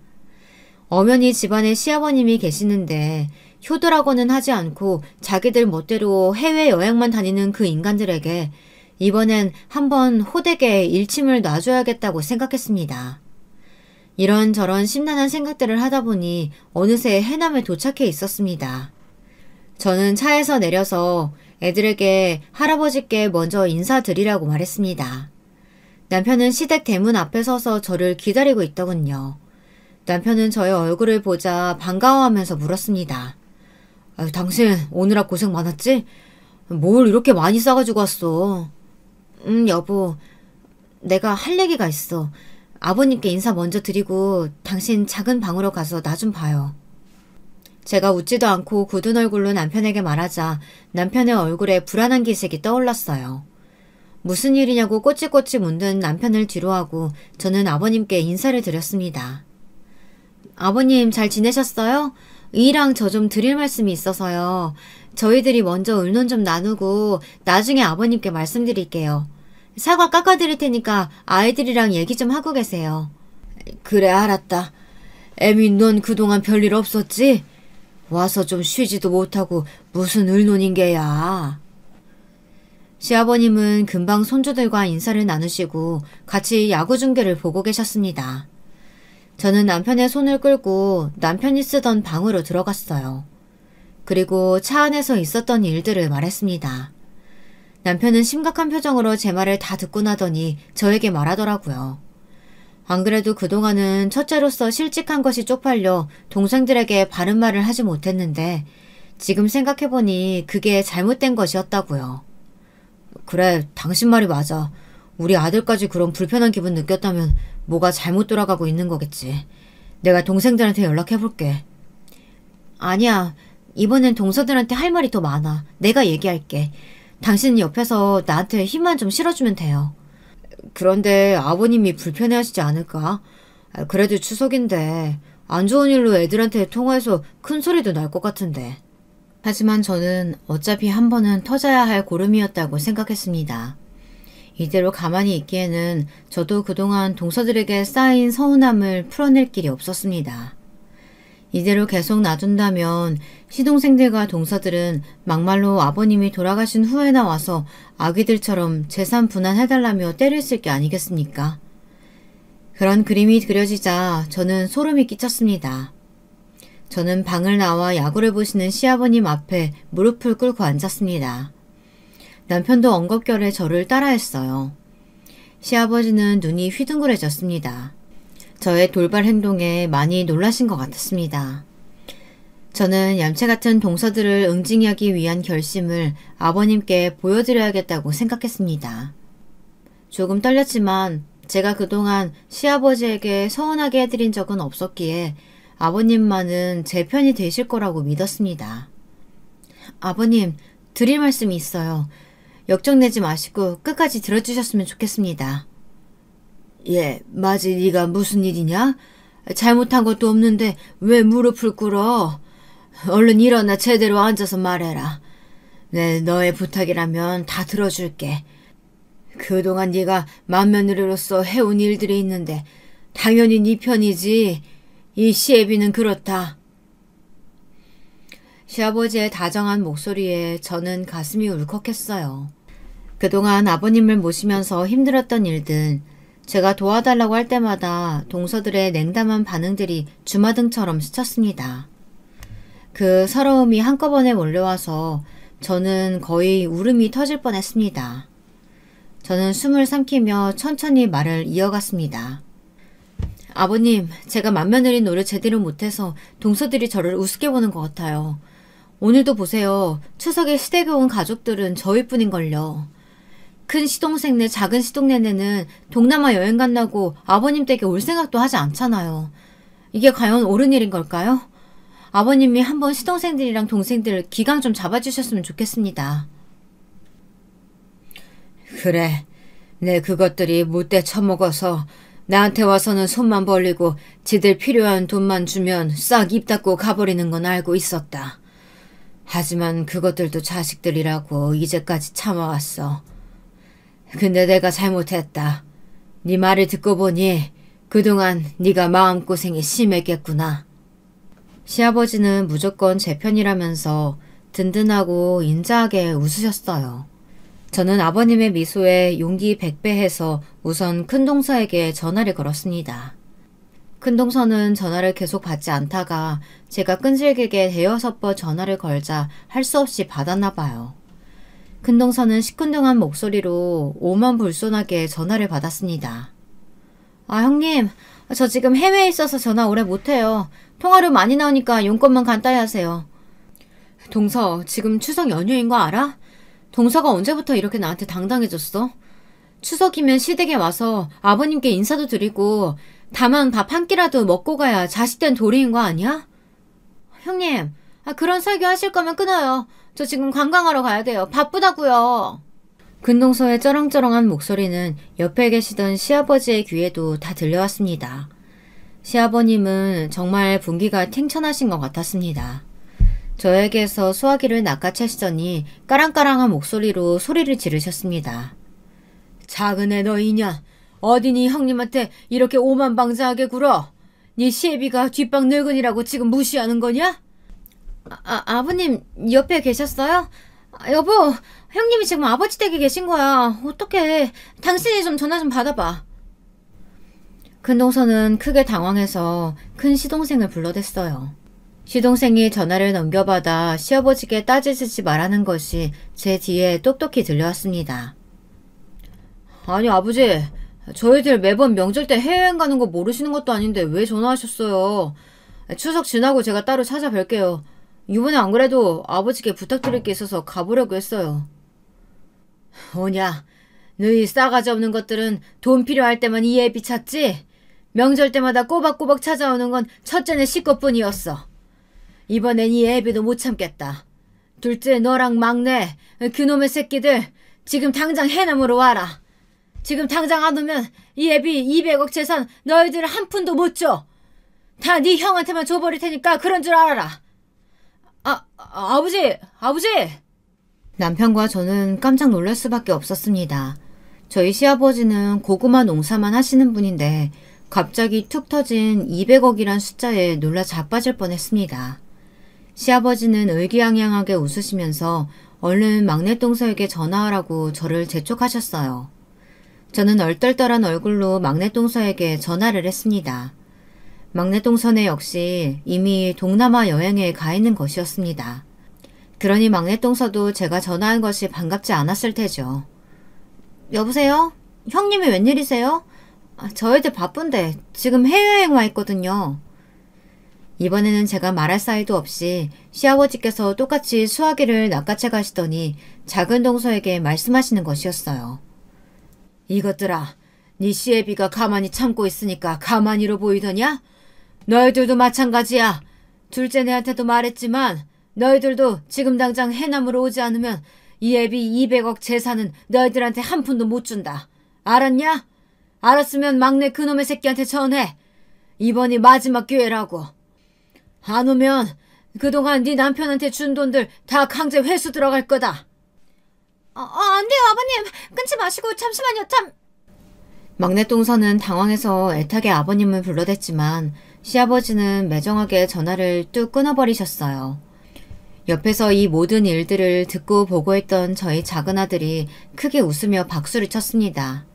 엄연히 집안에 시아버님이 계시는데 효도라고는 하지 않고 자기들 멋대로 해외여행만 다니는 그 인간들에게 이번엔 한번 호되게 일침을 놔줘야겠다고 생각했습니다. 이런저런 심란한 생각들을 하다 보니 어느새 해남에 도착해 있었습니다. 저는 차에서 내려서 애들에게 할아버지께 먼저 인사드리라고 말했습니다. 남편은 시댁 대문 앞에 서서 저를 기다리고 있더군요. 남편은 저의 얼굴을 보자 반가워하면서 물었습니다. 당신 오느라 고생 많았지? 뭘 이렇게 많이 싸가지고 왔어? 여보, 내가 할 얘기가 있어. 아버님께 인사 먼저 드리고 당신 작은 방으로 가서 나 좀 봐요. 제가 웃지도 않고 굳은 얼굴로 남편에게 말하자 남편의 얼굴에 불안한 기색이 떠올랐어요. 무슨 일이냐고 꼬치꼬치 묻는 남편을 뒤로하고 저는 아버님께 인사를 드렸습니다. 아버님 잘 지내셨어요? 이랑 저 좀 드릴 말씀이 있어서요. 저희들이 먼저 의논 좀 나누고 나중에 아버님께 말씀드릴게요. 사과 깎아드릴 테니까 아이들이랑 얘기 좀 하고 계세요. 그래 알았다. 애미 넌 그동안 별일 없었지? 와서 좀 쉬지도 못하고 무슨 의논인 게야. 시아버님은 금방 손주들과 인사를 나누시고 같이 야구 중계를 보고 계셨습니다. 저는 남편의 손을 끌고 남편이 쓰던 방으로 들어갔어요. 그리고 차 안에서 있었던 일들을 말했습니다. 남편은 심각한 표정으로 제 말을 다 듣고 나더니 저에게 말하더라고요. 안 그래도 그동안은 첫째로서 실직한 것이 쪽팔려 동생들에게 바른 말을 하지 못했는데 지금 생각해보니 그게 잘못된 것이었다고요. 그래, 당신 말이 맞아. 우리 아들까지 그런 불편한 기분 느꼈다면 뭐가 잘못 돌아가고 있는 거겠지. 내가 동생들한테 연락해볼게. 아니야. 이번엔 동서들한테 할 말이 더 많아. 내가 얘기할게. 당신은 옆에서 나한테 힘만 좀 실어주면 돼요. 그런데 아버님이 불편해하시지 않을까? 그래도 추석인데 안 좋은 일로 애들한테 통화해서 큰 소리도 날 것 같은데. 하지만 저는 어차피 한 번은 터져야 할 고름이었다고 생각했습니다. 이대로 가만히 있기에는 저도 그동안 동서들에게 쌓인 서운함을 풀어낼 길이 없었습니다. 이대로 계속 놔둔다면 시동생들과 동서들은 막말로 아버님이 돌아가신 후에나 와서 아기들처럼 재산 분할해달라며 때를 쓸 게 아니겠습니까? 그런 그림이 그려지자 저는 소름이 끼쳤습니다. 저는 방을 나와 야구를 보시는 시아버님 앞에 무릎을 꿇고 앉았습니다. 남편도 엉겁결에 저를 따라했어요. 시아버지는 눈이 휘둥그레졌습니다. 저의 돌발 행동에 많이 놀라신 것 같았습니다. 저는 얌체 같은 동서들을 응징하기 위한 결심을 아버님께 보여드려야겠다고 생각했습니다. 조금 떨렸지만 제가 그동안 시아버지에게 서운하게 해드린 적은 없었기에 아버님만은 제 편이 되실 거라고 믿었습니다. 아버님, 드릴 말씀이 있어요. 역정내지 마시고 끝까지 들어주셨으면 좋겠습니다. 예, 마지 네가 무슨 일이냐? 잘못한 것도 없는데 왜 무릎을 꿇어? 얼른 일어나 제대로 앉아서 말해라. 네, 너의 부탁이라면 다 들어줄게. 그동안 네가 맏며느리로서 해온 일들이 있는데 당연히 네 편이지. 이 시애비는 그렇다. 시아버지의 다정한 목소리에 저는 가슴이 울컥했어요. 그동안 아버님을 모시면서 힘들었던 일들, 제가 도와달라고 할 때마다 동서들의 냉담한 반응들이 주마등처럼 스쳤습니다. 그 서러움이 한꺼번에 몰려와서 저는 거의 울음이 터질 뻔했습니다. 저는 숨을 삼키며 천천히 말을 이어갔습니다. 아버님, 제가 맏며느리 노릇 제대로 못해서 동서들이 저를 우습게 보는 것 같아요. 오늘도 보세요. 추석에 시댁에 온 가족들은 저희뿐인걸요. 큰 시동생네, 작은 시동네네는 동남아 여행 간다고 아버님 댁에 올 생각도 하지 않잖아요. 이게 과연 옳은 일인 걸까요? 아버님이 한번 시동생들이랑 동생들 기강 좀 잡아주셨으면 좋겠습니다. 그래, 내 그것들이 못돼 처먹어서 나한테 와서는 손만 벌리고 지들 필요한 돈만 주면 싹 입 닫고 가버리는 건 알고 있었다. 하지만 그것들도 자식들이라고 이제까지 참아왔어. 근데 내가 잘못했다. 네 말을 듣고 보니 그동안 네가 마음고생이 심했겠구나. 시아버지는 무조건 제 편이라면서 든든하고 인자하게 웃으셨어요. 저는 아버님의 미소에 용기 100배해서 우선 큰동서에게 전화를 걸었습니다. 큰동서는 전화를 계속 받지 않다가 제가 끈질기게 대여섯 번 전화를 걸자 할 수 없이 받았나 봐요. 큰동서는 시큰둥한 목소리로 오만불손하게 전화를 받았습니다. 아, 형님, 저 지금 해외에 있어서 전화 오래 못해요. 통화료 많이 나오니까 용건만 간단히 하세요. 동서, 지금 추석 연휴인 거 알아? 동서가 언제부터 이렇게 나한테 당당해졌어? 추석이면 시댁에 와서 아버님께 인사도 드리고 다만 밥 한 끼라도 먹고 가야 자식된 도리인 거 아니야? 형님, 그런 설교 하실 거면 끊어요. 저 지금 관광하러 가야 돼요. 바쁘다고요. 근동서의 쩌렁쩌렁한 목소리는 옆에 계시던 시아버지의 귀에도 다 들려왔습니다. 시아버님은 정말 분기가 탱천하신 것 같았습니다. 저에게서 수화기를 낚아채시더니 까랑까랑한 목소리로 소리를 지르셨습니다. 작은 애 너 이년, 어디니 형님한테 이렇게 오만방자하게 굴어? 네 시애비가 뒷방 늙은이라고 지금 무시하는 거냐? 아버님 옆에 계셨어요? 여보, 형님이 지금 아버지 댁에 계신 거야. 어떡해. 당신이 좀 전화 좀 받아봐. 큰동서는 크게 당황해서 큰 시동생을 불러댔어요. 시동생이 전화를 넘겨받아 시아버지께 따지지 말라는 것이 제 뒤에 똑똑히 들려왔습니다. 아니 아버지, 저희들 매번 명절 때 해외여행 가는 거 모르시는 것도 아닌데 왜 전화하셨어요? 추석 지나고 제가 따로 찾아뵐게요. 이번에 안 그래도 아버지께 부탁드릴 게 있어서 가보려고 했어요. 오냐, 너희 싸가지 없는 것들은 돈 필요할 때만 이 애비 찾지? 명절 때마다 꼬박꼬박 찾아오는 건 첫째네 식구뿐이었어. 이번엔 이 애비도 못 참겠다. 둘째 너랑 막내 그놈의 새끼들 지금 당장 해남으로 와라. 지금 당장 안 오면 이 애비 200억 재산 너희들 한 푼도 못 줘. 다 네 형한테만 줘버릴 테니까 그런 줄 알아라. 아버지! 남편과 저는 깜짝 놀랄 수밖에 없었습니다. 저희 시아버지는 고구마 농사만 하시는 분인데 갑자기 툭 터진 200억이란 숫자에 놀라 자빠질 뻔했습니다. 시아버지는 의기양양하게 웃으시면서 얼른 막내동서에게 전화하라고 저를 재촉하셨어요. 저는 얼떨떨한 얼굴로 막내동서에게 전화를 했습니다. 막내동서네 역시 이미 동남아 여행에 가 있는 것이었습니다. 그러니 막내동서도 제가 전화한 것이 반갑지 않았을 테죠. 여보세요? 형님이 웬일이세요? 저희들 바쁜데 지금 해외여행 와 있거든요. 이번에는 제가 말할 사이도 없이 시아버지께서 똑같이 수화기를 낚아채 가시더니 작은 동서에게 말씀하시는 것이었어요. 이것들아, 네 시애비가 가만히 참고 있으니까 가만히로 보이더냐? 너희들도 마찬가지야. 둘째 내한테도 말했지만 너희들도 지금 당장 해남으로 오지 않으면 이 애비 200억 재산은 너희들한테 한 푼도 못 준다. 알았냐? 알았으면 막내 그놈의 새끼한테 전해. 이번이 마지막 기회라고. 안 오면 그동안 네 남편한테 준 돈들 다 강제 회수 들어갈 거다. 안 돼요, 아버님. 끊지 마시고 잠시만요. 막내 동서는 당황해서 애타게 아버님을 불러댔지만 시아버지는 매정하게 전화를 뚝 끊어버리셨어요. 옆에서 이 모든 일들을 듣고 보고 했던 저희 작은아들이 크게 웃으며 박수를 쳤습니다.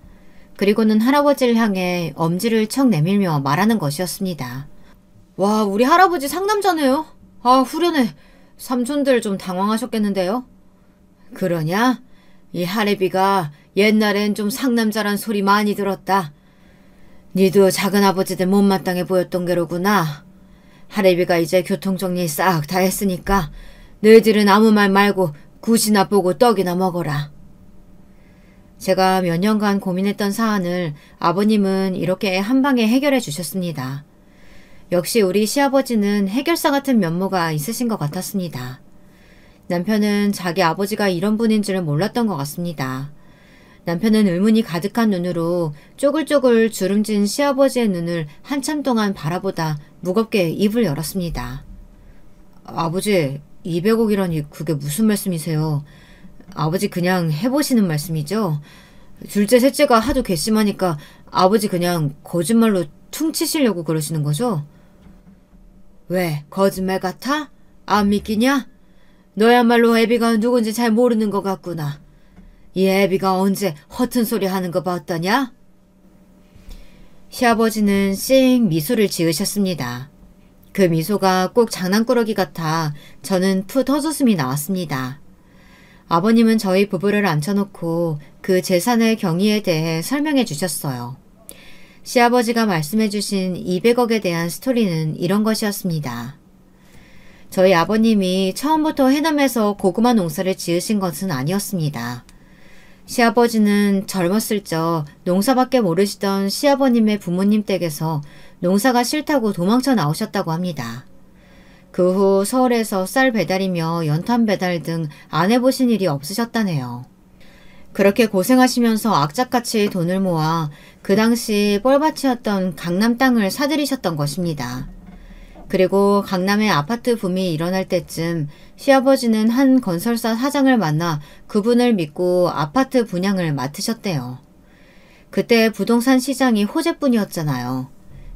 그리고는 할아버지를 향해 엄지를 척 내밀며 말하는 것이었습니다. 와, 우리 할아버지 상남자네요. 아, 후련해. 삼촌들 좀 당황하셨겠는데요? 그러냐? 이 할애비가 옛날엔 좀 상남자란 소리 많이 들었다. 니도 작은아버지들 못마땅해 보였던 게로구나. 할애비가 이제 교통정리 싹 다 했으니까 너희들은 아무 말 말고 굿이나 보고 떡이나 먹어라. 제가 몇 년간 고민했던 사안을 아버님은 이렇게 한방에 해결해 주셨습니다. 역시 우리 시아버지는 해결사 같은 면모가 있으신 것 같았습니다. 남편은 자기 아버지가 이런 분인 줄은 몰랐던 것 같습니다. 남편은 의문이 가득한 눈으로 쪼글쪼글 주름진 시아버지의 눈을 한참 동안 바라보다 무겁게 입을 열었습니다. 아버지, 200억이라니 그게 무슨 말씀이세요? 아버지 그냥 해보시는 말씀이죠? 둘째 셋째가 하도 괘씸하니까 아버지 그냥 거짓말로 퉁치시려고 그러시는 거죠? 왜, 거짓말 같아? 안 믿기냐? 너야말로 애비가 누군지 잘 모르는 것 같구나. 이 애비가 언제 허튼 소리 하는 거 봤더냐? 시아버지는 씩 미소를 지으셨습니다. 그 미소가 꼭 장난꾸러기 같아 저는 풋 헛웃음이 나왔습니다. 아버님은 저희 부부를 앉혀놓고 그 재산의 경위에 대해 설명해 주셨어요. 시아버지가 말씀해 주신 200억에 대한 스토리는 이런 것이었습니다. 저희 아버님이 처음부터 해남에서 고구마 농사를 지으신 것은 아니었습니다. 시아버지는 젊었을 적 농사밖에 모르시던 시아버님의 부모님 댁에서 농사가 싫다고 도망쳐 나오셨다고 합니다. 그 후 서울에서 쌀 배달이며 연탄 배달 등 안 해보신 일이 없으셨다네요. 그렇게 고생하시면서 악착같이 돈을 모아 그 당시 뻘밭이었던 강남 땅을 사들이셨던 것입니다. 그리고 강남의 아파트 붐이 일어날 때쯤 시아버지는 한 건설사 사장을 만나 그분을 믿고 아파트 분양을 맡으셨대요. 그때 부동산 시장이 호재뿐이었잖아요.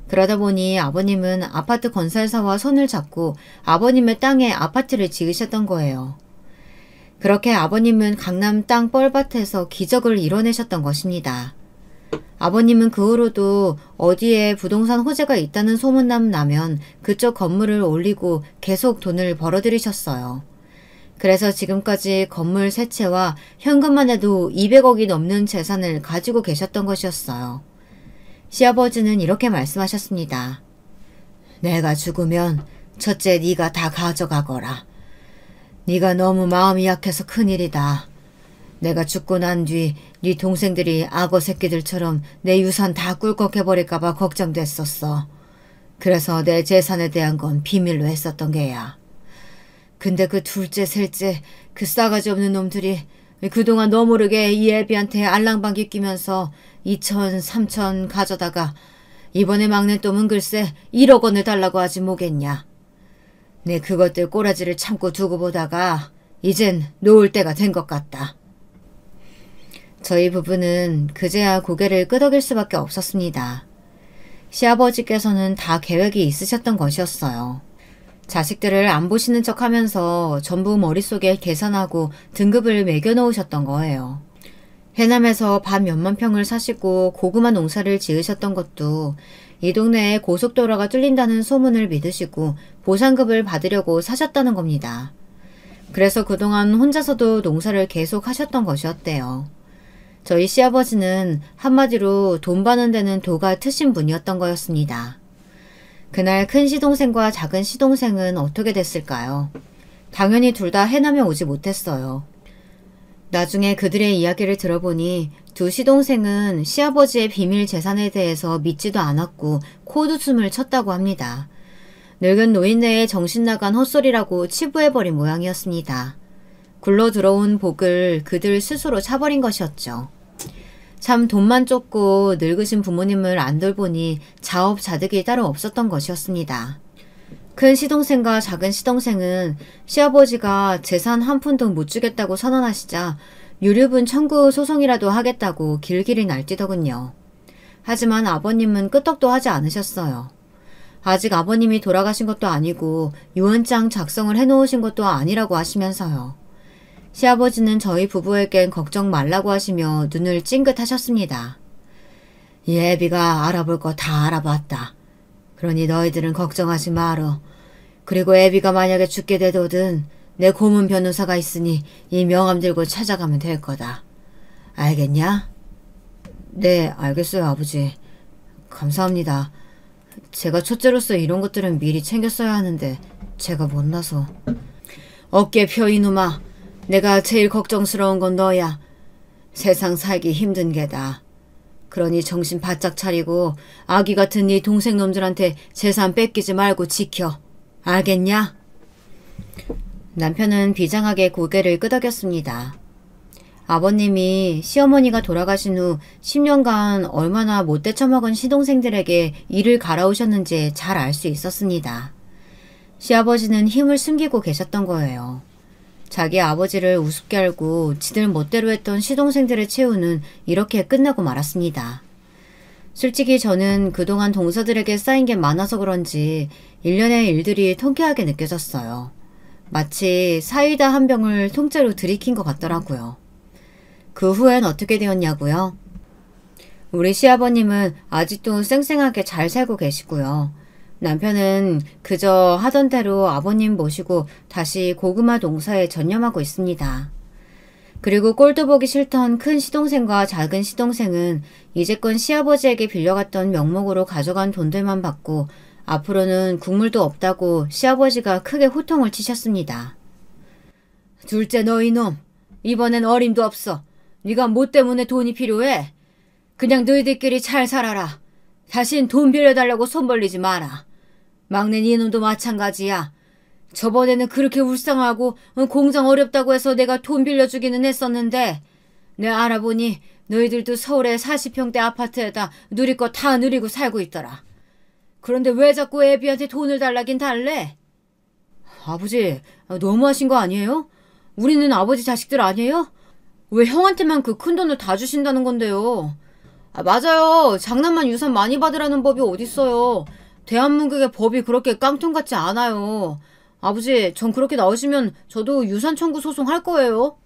그러다 보니 아버님은 아파트 건설사와 손을 잡고 아버님의 땅에 아파트를 지으셨던 거예요. 그렇게 아버님은 강남 땅 뻘밭에서 기적을 이뤄내셨던 것입니다. 아버님은 그 후로도 어디에 부동산 호재가 있다는 소문남 나면 그쪽 건물을 올리고 계속 돈을 벌어들이셨어요. 그래서 지금까지 건물 3채와 현금만 해도 200억이 넘는 재산을 가지고 계셨던 것이었어요. 시아버지는 이렇게 말씀하셨습니다. 내가 죽으면 첫째 네가 다 가져가거라. 네가 너무 마음이 약해서 큰일이다. 내가 죽고 난 뒤 네 동생들이 악어 새끼들처럼 내 유산 다 꿀꺽해버릴까봐 걱정됐었어. 그래서 내 재산에 대한 건 비밀로 했었던 게야. 근데 그 둘째 셋째 그 싸가지 없는 놈들이 그동안 너 모르게 이 애비한테 알랑방귀 끼면서 2천 3천 가져다가 이번에 막내 놈은 글쎄 1억 원을 달라고 하지 뭐겠냐. 내 그것들 꼬라지를 참고 두고 보다가 이젠 놓을 때가 된 것 같다. 저희 부부는 그제야 고개를 끄덕일 수밖에 없었습니다. 시아버지께서는 다 계획이 있으셨던 것이었어요. 자식들을 안 보시는 척 하면서 전부 머릿속에 계산하고 등급을 매겨놓으셨던 거예요. 해남에서 밭 몇만 평을 사시고 고구마 농사를 지으셨던 것도 이 동네에 고속도로가 뚫린다는 소문을 믿으시고 보상급을 받으려고 사셨다는 겁니다. 그래서 그동안 혼자서도 농사를 계속 하셨던 것이었대요. 저희 시아버지는 한마디로 돈 버는 데는 도가 트신 분이었던 거였습니다. 그날 큰 시동생과 작은 시동생은 어떻게 됐을까요? 당연히 둘 다 해남에 오지 못했어요. 나중에 그들의 이야기를 들어보니 두 시동생은 시아버지의 비밀 재산에 대해서 믿지도 않았고 코웃음을 쳤다고 합니다. 늙은 노인네의 정신나간 헛소리라고 치부해버린 모양이었습니다. 굴러 들어온 복을 그들 스스로 차버린 것이었죠. 참 돈만 쫓고 늙으신 부모님을 안 돌보니 자업자득이 따로 없었던 것이었습니다. 큰 시동생과 작은 시동생은 시아버지가 재산 한 푼도 못 주겠다고 선언하시자 유류분 청구 소송이라도 하겠다고 길길이 날뛰더군요. 하지만 아버님은 끄떡도 하지 않으셨어요. 아직 아버님이 돌아가신 것도 아니고 유언장 작성을 해놓으신 것도 아니라고 하시면서요. 시아버지는 저희 부부에겐 걱정 말라고 하시며 눈을 찡긋하셨습니다. 예비가 알아볼 거 다 알아봤다. 그러니 너희들은 걱정하지 말어. 그리고 애비가 만약에 죽게 되거든 내 고문 변호사가 있으니 이 명함 들고 찾아가면 될 거다. 알겠냐? 네, 알겠어요, 아버지. 감사합니다. 제가 첫째로서 이런 것들은 미리 챙겼어야 하는데 제가 못나서. 어깨 펴 이놈아. 내가 제일 걱정스러운 건 너야. 세상 살기 힘든 게다. 그러니 정신 바짝 차리고 아기 같은 네 동생놈들한테 재산 뺏기지 말고 지켜. 알겠냐? 남편은 비장하게 고개를 끄덕였습니다. 아버님이 시어머니가 돌아가신 후 10년간 얼마나 못돼 처먹은 시동생들에게 이를 갈아오셨는지 잘 알 수 있었습니다. 시아버지는 힘을 숨기고 계셨던 거예요. 자기 아버지를 우습게 알고 지들 멋대로 했던 시동생들의 최후는 이렇게 끝나고 말았습니다. 솔직히 저는 그동안 동서들에게 쌓인 게 많아서 그런지 일련의 일들이 통쾌하게 느껴졌어요. 마치 사이다 한 병을 통째로 들이킨 것 같더라고요. 그 후엔 어떻게 되었냐고요? 우리 시아버님은 아직도 쌩쌩하게 잘 살고 계시고요. 남편은 그저 하던 대로 아버님 모시고 다시 고구마 농사에 전념하고 있습니다. 그리고 꼴도 보기 싫던 큰 시동생과 작은 시동생은 이제껏 시아버지에게 빌려갔던 명목으로 가져간 돈들만 받고 앞으로는 국물도 없다고 시아버지가 크게 호통을 치셨습니다. 둘째 너 이놈, 이번엔 어림도 없어. 네가 뭐 때문에 돈이 필요해? 그냥 너희들끼리 잘 살아라. 다신 돈 빌려달라고 손 벌리지 마라. 막내 이놈도 마찬가지야. 저번에는 그렇게 울상하고 공장 어렵다고 해서 내가 돈 빌려주기는 했었는데 내 알아보니 너희들도 서울에 40평대 아파트에다 누릴 거 다 누리고 살고 있더라. 그런데 왜 자꾸 애비한테 돈을 달라긴 달래? 아버지, 너무하신 거 아니에요? 우리는 아버지 자식들 아니에요? 왜 형한테만 그 큰 돈을 다 주신다는 건데요? 맞아요. 장남만 유산 많이 받으라는 법이 어딨어요. 대한민국의 법이 그렇게 깡통 같지 않아요. 아버지, 전 그렇게 나오시면 저도 유산 청구 소송할 거예요.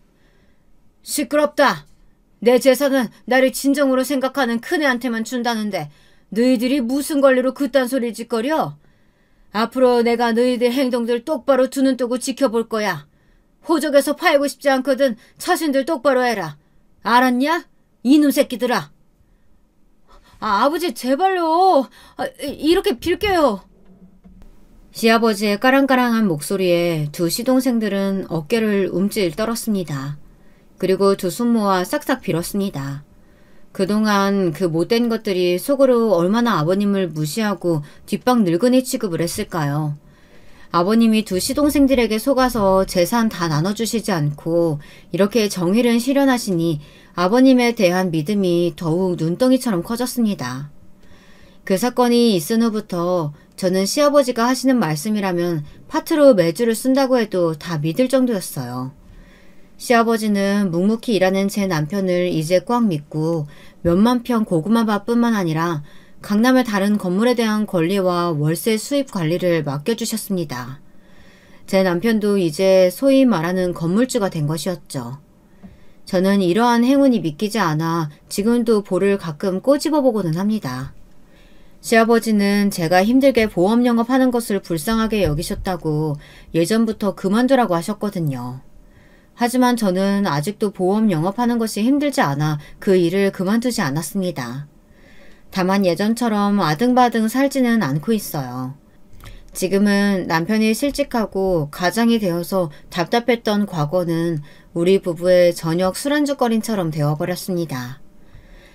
시끄럽다. 내 재산은 나를 진정으로 생각하는 큰애한테만 준다는데 너희들이 무슨 권리로 그딴 소리 짓거려? 앞으로 내가 너희들 행동들 똑바로 두 눈 뜨고 지켜볼 거야. 호적에서 팔고 싶지 않거든 처신들 똑바로 해라. 알았냐? 이놈 새끼들아. 아버지 제발요. 이렇게 빌게요. 시아버지의 까랑까랑한 목소리에 두 시동생들은 어깨를 움찔 떨었습니다. 그리고 두 손 모아 싹싹 빌었습니다. 그동안 그 못된 것들이 속으로 얼마나 아버님을 무시하고 뒷방 늙은이 취급을 했을까요? 아버님이 두 시동생들에게 속아서 재산 다 나눠주시지 않고 이렇게 정의를 실현하시니 아버님에 대한 믿음이 더욱 눈덩이처럼 커졌습니다. 그 사건이 있은 후부터 저는 시아버지가 하시는 말씀이라면 파트로 매주를 쓴다고 해도 다 믿을 정도였어요. 시아버지는 묵묵히 일하는 제 남편을 이제 꽉 믿고 몇만 평 고구마밭뿐만 아니라 강남의 다른 건물에 대한 권리와 월세 수입 관리를 맡겨주셨습니다. 제 남편도 이제 소위 말하는 건물주가 된 것이었죠. 저는 이러한 행운이 믿기지 않아 지금도 볼을 가끔 꼬집어보고는 합니다. 시아버지는 제가 힘들게 보험 영업하는 것을 불쌍하게 여기셨다고 예전부터 그만두라고 하셨거든요. 하지만 저는 아직도 보험 영업하는 것이 힘들지 않아 그 일을 그만두지 않았습니다. 다만 예전처럼 아등바등 살지는 않고 있어요. 지금은 남편이 실직하고 가장이 되어서 답답했던 과거는 우리 부부의 저녁 술안주거리처럼 되어버렸습니다.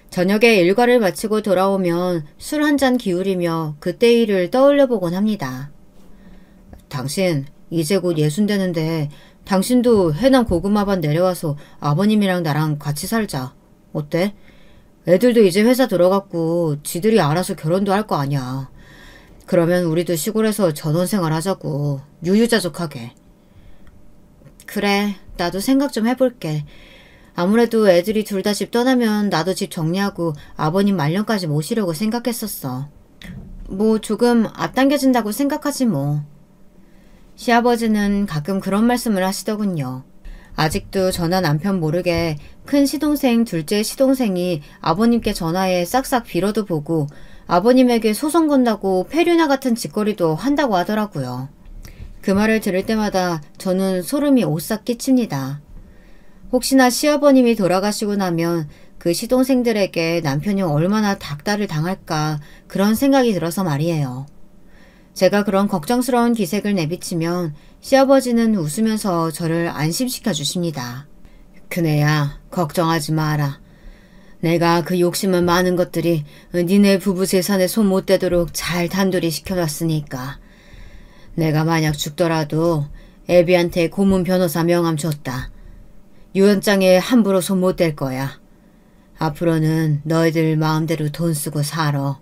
저녁에 일과를 마치고 돌아오면 술 한 잔 기울이며 그때 일을 떠올려보곤 합니다. 당신 이제 곧 60 되는데 당신도 해남 고구마밭 내려와서 아버님이랑 나랑 같이 살자. 어때? 애들도 이제 회사 들어갔고 지들이 알아서 결혼도 할 거 아니야. 그러면 우리도 시골에서 전원생활 하자고. 유유자적하게. 그래, 나도 생각 좀 해볼게. 아무래도 애들이 둘 다 집 떠나면 나도 집 정리하고 아버님 말년까지 모시려고 생각했었어. 뭐 조금 앞당겨진다고 생각하지 뭐. 시아버지는 가끔 그런 말씀을 하시더군요. 아직도 저나 남편 모르게 큰 시동생, 둘째 시동생이 아버님께 전화해 싹싹 빌어도 보고 아버님에게 소송 건다고 페류나 같은 짓거리도 한다고 하더라고요. 그 말을 들을 때마다 저는 소름이 오싹 끼칩니다. 혹시나 시아버님이 돌아가시고 나면 그 시동생들에게 남편이 얼마나 닥달을 당할까 그런 생각이 들어서 말이에요. 제가 그런 걱정스러운 기색을 내비치면 시아버지는 웃으면서 저를 안심시켜 주십니다. 그네야, 걱정하지 마라. 내가 그 욕심은 많은 것들이 니네 부부 재산에 손 못 대도록 잘 단돌이 시켜놨으니까. 내가 만약 죽더라도 애비한테 고문 변호사 명함 줬다. 유언장에 함부로 손 못 댈 거야. 앞으로는 너희들 마음대로 돈 쓰고 살아.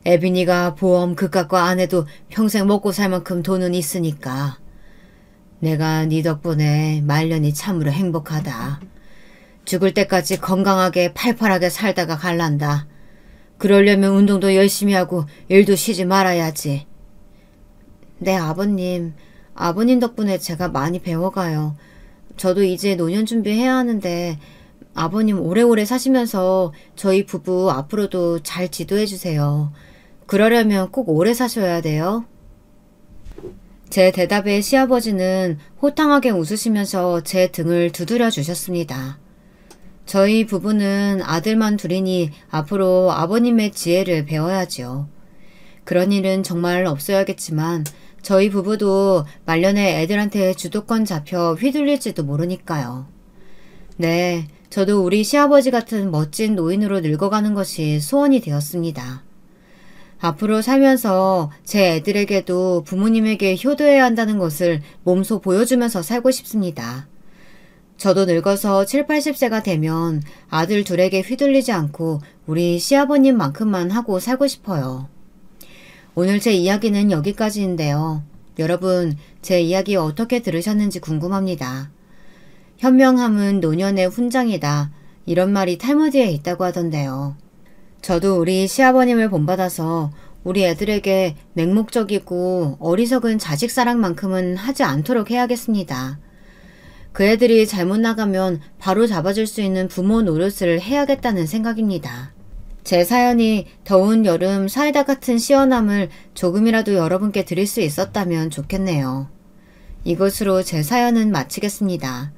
애빈이가 보험 그깟 거 안 해도 평생 먹고 살 만큼 돈은 있으니까. 내가 네 덕분에 말년이 참으로 행복하다. 죽을 때까지 건강하게 팔팔하게 살다가 갈란다. 그러려면 운동도 열심히 하고 일도 쉬지 말아야지. 네, 아버님. 아버님 덕분에 제가 많이 배워가요. 저도 이제 노년 준비해야 하는데 아버님 오래오래 사시면서 저희 부부 앞으로도 잘 지도해주세요. 그러려면 꼭 오래 사셔야 돼요. 제 대답에 시아버지는 호탕하게 웃으시면서 제 등을 두드려 주셨습니다. 저희 부부는 아들만 둘이니 앞으로 아버님의 지혜를 배워야지요. 그런 일은 정말 없어야겠지만 저희 부부도 말년에 애들한테 주도권 잡혀 휘둘릴지도 모르니까요. 네, 저도 우리 시아버지 같은 멋진 노인으로 늙어가는 것이 소원이 되었습니다. 앞으로 살면서 제 애들에게도 부모님에게 효도해야 한다는 것을 몸소 보여주면서 살고 싶습니다. 저도 늙어서 7, 80세가 되면 아들 둘에게 휘둘리지 않고 우리 시아버님만큼만 하고 살고 싶어요. 오늘 제 이야기는 여기까지인데요. 여러분, 제 이야기 어떻게 들으셨는지 궁금합니다. 현명함은 노년의 훈장이다. 이런 말이 탈무드에 있다고 하던데요. 저도 우리 시아버님을 본받아서 우리 애들에게 맹목적이고 어리석은 자식 사랑만큼은 하지 않도록 해야겠습니다. 그 애들이 잘못 나가면 바로 잡아줄 수 있는 부모 노릇을 해야겠다는 생각입니다. 제 사연이 더운 여름 사이다 같은 시원함을 조금이라도 여러분께 드릴 수 있었다면 좋겠네요. 이것으로 제 사연은 마치겠습니다.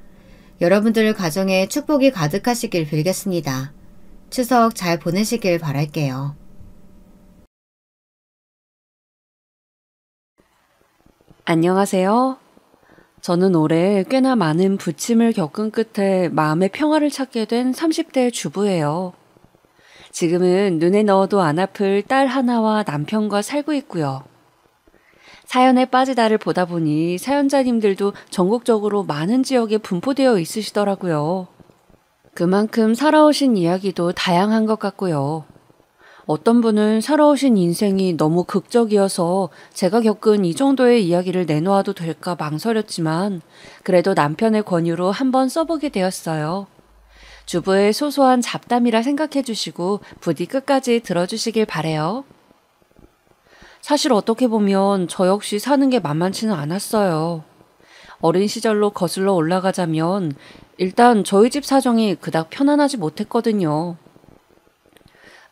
여러분들 가정에 축복이 가득하시길 빌겠습니다. 추석 잘 보내시길 바랄게요. 안녕하세요. 저는 올해 꽤나 많은 부침을 겪은 끝에 마음의 평화를 찾게 된 30대 주부예요. 지금은 눈에 넣어도 안 아플 딸 하나와 남편과 살고 있고요. 사연에 빠지다를 보다 보니 사연자님들도 전국적으로 많은 지역에 분포되어 있으시더라고요. 그만큼 살아오신 이야기도 다양한 것 같고요. 어떤 분은 살아오신 인생이 너무 극적이어서 제가 겪은 이 정도의 이야기를 내놓아도 될까 망설였지만 그래도 남편의 권유로 한번 써보게 되었어요. 주부의 소소한 잡담이라 생각해 주시고 부디 끝까지 들어주시길 바래요. 사실 어떻게 보면 저 역시 사는 게 만만치는 않았어요. 어린 시절로 거슬러 올라가자면 일단 저희 집 사정이 그닥 편안하지 못했거든요.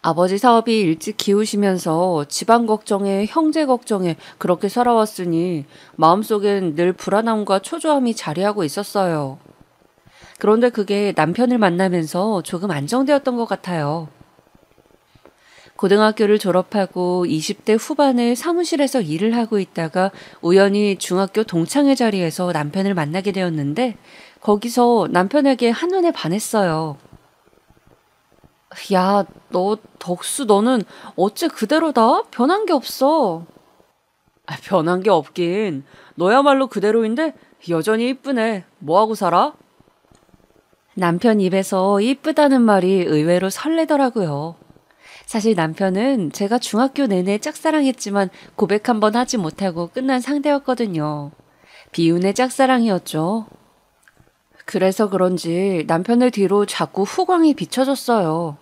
아버지 사업이 일찍 기우시면서 집안 걱정에 형제 걱정에 그렇게 살아왔으니 마음속엔 늘 불안함과 초조함이 자리하고 있었어요. 그런데 그게 남편을 만나면서 조금 안정되었던 것 같아요. 고등학교를 졸업하고 20대 후반에 사무실에서 일을 하고 있다가 우연히 중학교 동창회 자리에서 남편을 만나게 되었는데 거기서 남편에게 한눈에 반했어요. 야, 덕수 너는 어째 그대로다? 변한 게 없어. 변한 게 없긴. 너야말로 그대로인데 여전히 이쁘네. 뭐하고 살아? 남편 입에서 이쁘다는 말이 의외로 설레더라고요. 사실 남편은 제가 중학교 내내 짝사랑했지만 고백 한번 하지 못하고 끝난 상대였거든요. 비운의 짝사랑이었죠. 그래서 그런지 남편의 뒤로 자꾸 후광이 비춰졌어요.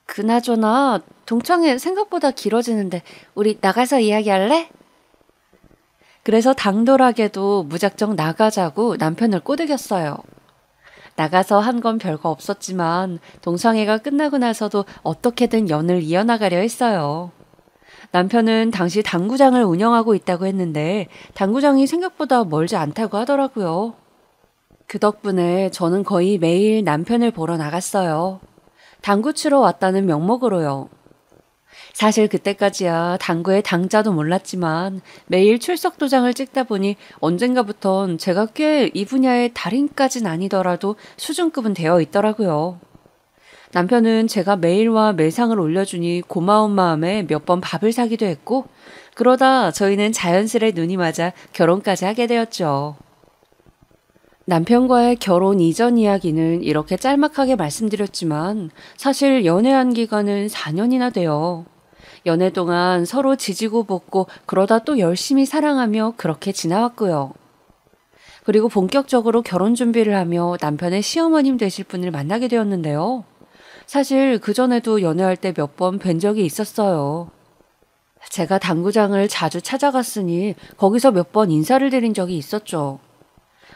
그나저나 동창회 생각보다 길어지는데 우리 나가서 이야기할래? 그래서 당돌하게도 무작정 나가자고 남편을 꼬드겼어요. 나가서 한 건 별거 없었지만 동창회가 끝나고 나서도 어떻게든 연을 이어나가려 했어요. 남편은 당시 당구장을 운영하고 있다고 했는데 당구장이 생각보다 멀지 않다고 하더라고요. 그 덕분에 저는 거의 매일 남편을 보러 나갔어요. 당구 치러 왔다는 명목으로요. 사실 그때까지야 당구의 당자도 몰랐지만 매일 출석 도장을 찍다 보니 언젠가부턴 제가 꽤 이 분야의 달인까진 아니더라도 수준급은 되어 있더라고요. 남편은 제가 매일와 매상을 올려주니 고마운 마음에 몇 번 밥을 사기도 했고 그러다 저희는 자연스레 눈이 맞아 결혼까지 하게 되었죠. 남편과의 결혼 이전 이야기는 이렇게 짤막하게 말씀드렸지만 사실 연애한 기간은 4년이나 돼요. 연애 동안 서로 지지고 볶고 그러다 또 열심히 사랑하며 그렇게 지나왔고요. 그리고 본격적으로 결혼 준비를 하며 남편의 시어머님 되실 분을 만나게 되었는데요. 사실 그전에도 연애할 때 몇 번 뵌 적이 있었어요. 제가 당구장을 자주 찾아갔으니 거기서 몇 번 인사를 드린 적이 있었죠.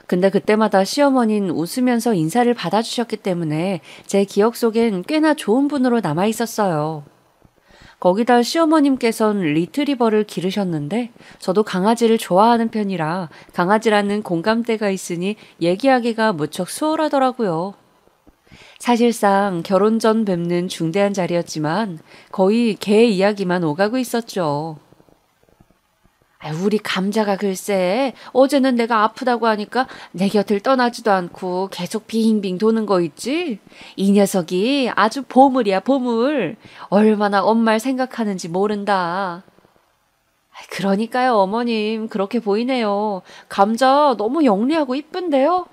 근데 그때마다 시어머니는 웃으면서 인사를 받아주셨기 때문에 제 기억 속엔 꽤나 좋은 분으로 남아 있었어요. 거기다 시어머님께선 리트리버를 기르셨는데 저도 강아지를 좋아하는 편이라 강아지라는 공감대가 있으니 얘기하기가 무척 수월하더라고요. 사실상 결혼 전 뵙는 중대한 자리였지만 거의 개 이야기만 오가고 있었죠. 우리 감자가 글쎄 어제는 내가 아프다고 하니까 내 곁을 떠나지도 않고 계속 빙빙 도는 거 있지? 이 녀석이 아주 보물이야 보물. 얼마나 엄마를 생각하는지 모른다. 그러니까요 어머님 그렇게 보이네요. 감자 너무 영리하고 이쁜데요?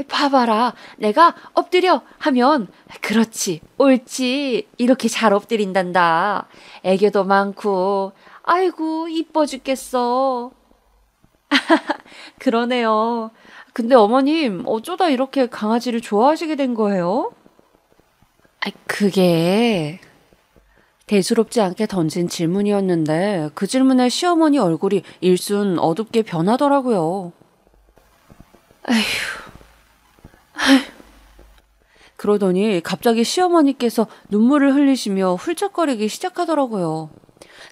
봐봐라 내가 엎드려 하면 그렇지 옳지 이렇게 잘 엎드린단다. 애교도 많고 아이고 이뻐 죽겠어. 그러네요. 근데 어머님 어쩌다 이렇게 강아지를 좋아하시게 된 거예요? 그게 대수롭지 않게 던진 질문이었는데 그 질문에 시어머니 얼굴이 일순 어둡게 변하더라고요. 그러더니 갑자기 시어머니께서 눈물을 흘리시며 훌쩍거리기 시작하더라고요.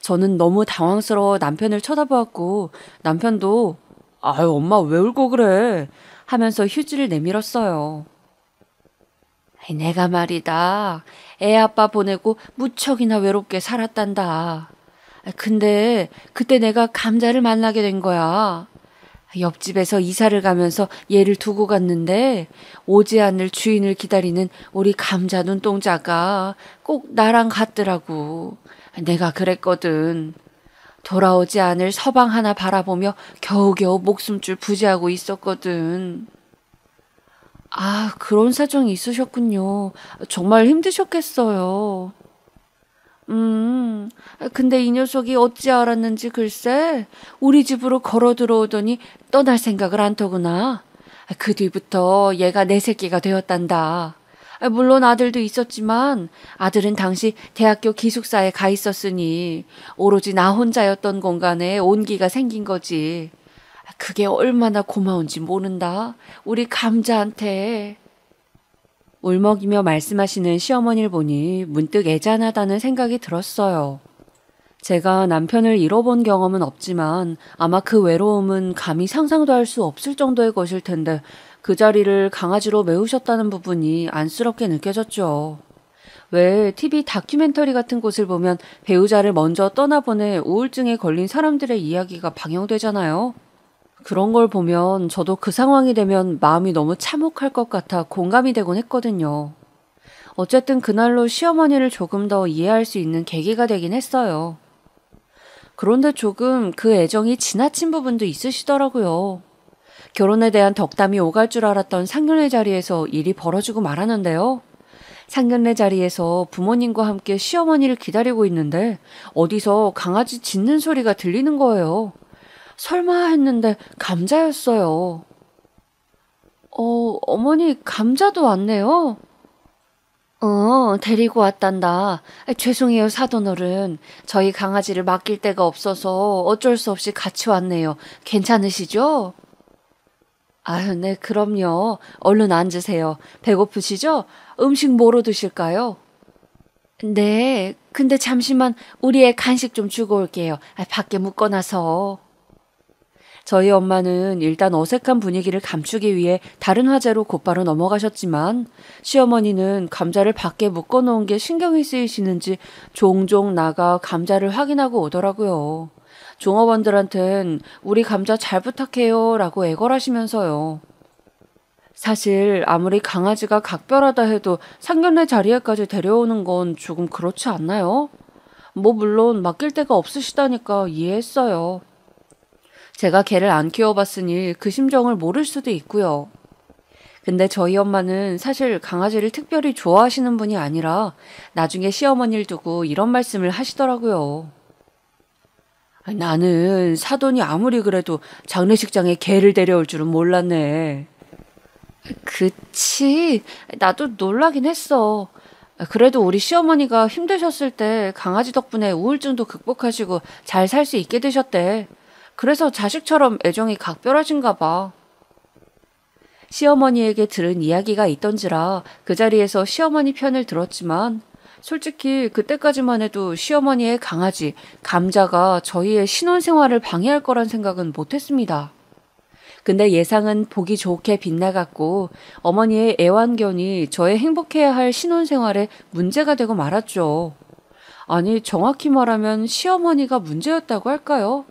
저는 너무 당황스러워 남편을 쳐다보았고 남편도 아유 엄마 왜 울고 그래 하면서 휴지를 내밀었어요. 내가 말이다. 애 아빠 보내고 무척이나 외롭게 살았단다. 근데 그때 내가 감자를 만나게 된 거야. 옆집에서 이사를 가면서 얘를 두고 갔는데 오지 않을 주인을 기다리는 우리 감자 눈동자가 꼭 나랑 같더라고. 내가 그랬거든. 돌아오지 않을 서방 하나 바라보며 겨우겨우 목숨줄 부지하고 있었거든. 아, 그런 사정이 있으셨군요. 정말 힘드셨겠어요. 근데 이 녀석이 어찌 알았는지 글쎄 우리 집으로 걸어 들어오더니 떠날 생각을 안 터구나. 그 뒤부터 얘가 내 새끼가 되었단다. 물론 아들도 있었지만 아들은 당시 대학교 기숙사에 가 있었으니 오로지 나 혼자였던 공간에 온기가 생긴 거지. 그게 얼마나 고마운지 모른다. 우리 감자한테. 울먹이며 말씀하시는 시어머니를 보니 문득 애잔하다는 생각이 들었어요. 제가 남편을 잃어본 경험은 없지만 아마 그 외로움은 감히 상상도 할 수 없을 정도의 것일 텐데 그 자리를 강아지로 메우셨다는 부분이 안쓰럽게 느껴졌죠. 왜 TV 다큐멘터리 같은 곳을 보면 배우자를 먼저 떠나보내 우울증에 걸린 사람들의 이야기가 방영되잖아요. 그런 걸 보면 저도 그 상황이 되면 마음이 너무 참혹할 것 같아 공감이 되곤 했거든요. 어쨌든 그날로 시어머니를 조금 더 이해할 수 있는 계기가 되긴 했어요. 그런데 조금 그 애정이 지나친 부분도 있으시더라고요. 결혼에 대한 덕담이 오갈 줄 알았던 상견례 자리에서 일이 벌어지고 말았는데요. 상견례 자리에서 부모님과 함께 시어머니를 기다리고 있는데 어디서 강아지 짖는 소리가 들리는 거예요. 설마 했는데 감자였어요. 어머니 감자도 왔네요. 데리고 왔단다. 죄송해요, 사돈어른. 저희 강아지를 맡길 데가 없어서 어쩔 수 없이 같이 왔네요. 괜찮으시죠? 아유, 네, 그럼요. 얼른 앉으세요. 배고프시죠? 음식 뭐로 드실까요? 네, 근데 잠시만 우리 애 간식 좀 주고 올게요. 밖에 묶어놔서. 저희 엄마는 일단 어색한 분위기를 감추기 위해 다른 화제로 곧바로 넘어가셨지만 시어머니는 감자를 밖에 묶어놓은 게 신경이 쓰이시는지 종종 나가 감자를 확인하고 오더라고요. 종업원들한텐 우리 감자 잘 부탁해요 라고 애걸하시면서요. 사실 아무리 강아지가 각별하다 해도 상견례 자리에까지 데려오는 건 조금 그렇지 않나요? 뭐 물론 맡길 데가 없으시다니까 이해했어요. 제가 개를 안 키워봤으니 그 심정을 모를 수도 있고요. 근데 저희 엄마는 사실 강아지를 특별히 좋아하시는 분이 아니라 나중에 시어머니를 두고 이런 말씀을 하시더라고요. 나는 사돈이 아무리 그래도 장례식장에 개를 데려올 줄은 몰랐네. 그치. 나도 놀라긴 했어. 그래도 우리 시어머니가 힘드셨을 때 강아지 덕분에 우울증도 극복하시고 잘 살 수 있게 되셨대. 그래서 자식처럼 애정이 각별하신가 봐. 시어머니에게 들은 이야기가 있던지라 그 자리에서 시어머니 편을 들었지만 솔직히 그때까지만 해도 시어머니의 강아지, 감자가 저희의 신혼생활을 방해할 거란 생각은 못했습니다. 근데 예상은 보기 좋게 빗나갔고 어머니의 애완견이 저의 행복해야 할 신혼생활에 문제가 되고 말았죠. 아니, 정확히 말하면 시어머니가 문제였다고 할까요?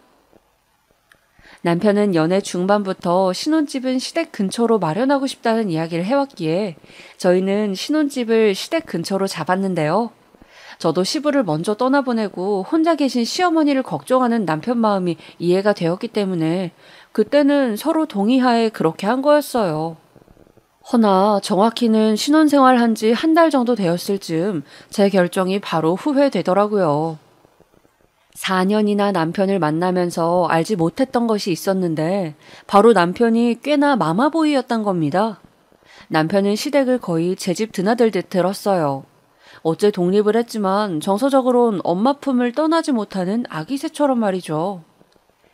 남편은 연애 중반부터 신혼집은 시댁 근처로 마련하고 싶다는 이야기를 해왔기에 저희는 신혼집을 시댁 근처로 잡았는데요. 저도 시부를 먼저 떠나보내고 혼자 계신 시어머니를 걱정하는 남편 마음이 이해가 되었기 때문에 그때는 서로 동의하에 그렇게 한 거였어요. 허나 정확히는 신혼생활 한 지 한 달 정도 되었을 즈음 제 결정이 바로 후회되더라고요. 4년이나 남편을 만나면서 알지 못했던 것이 있었는데 바로 남편이 꽤나 마마보이였단 겁니다. 남편은 시댁을 거의 제 집 드나들듯 들었어요. 어째 독립을 했지만 정서적으론 엄마 품을 떠나지 못하는 아기 새처럼 말이죠.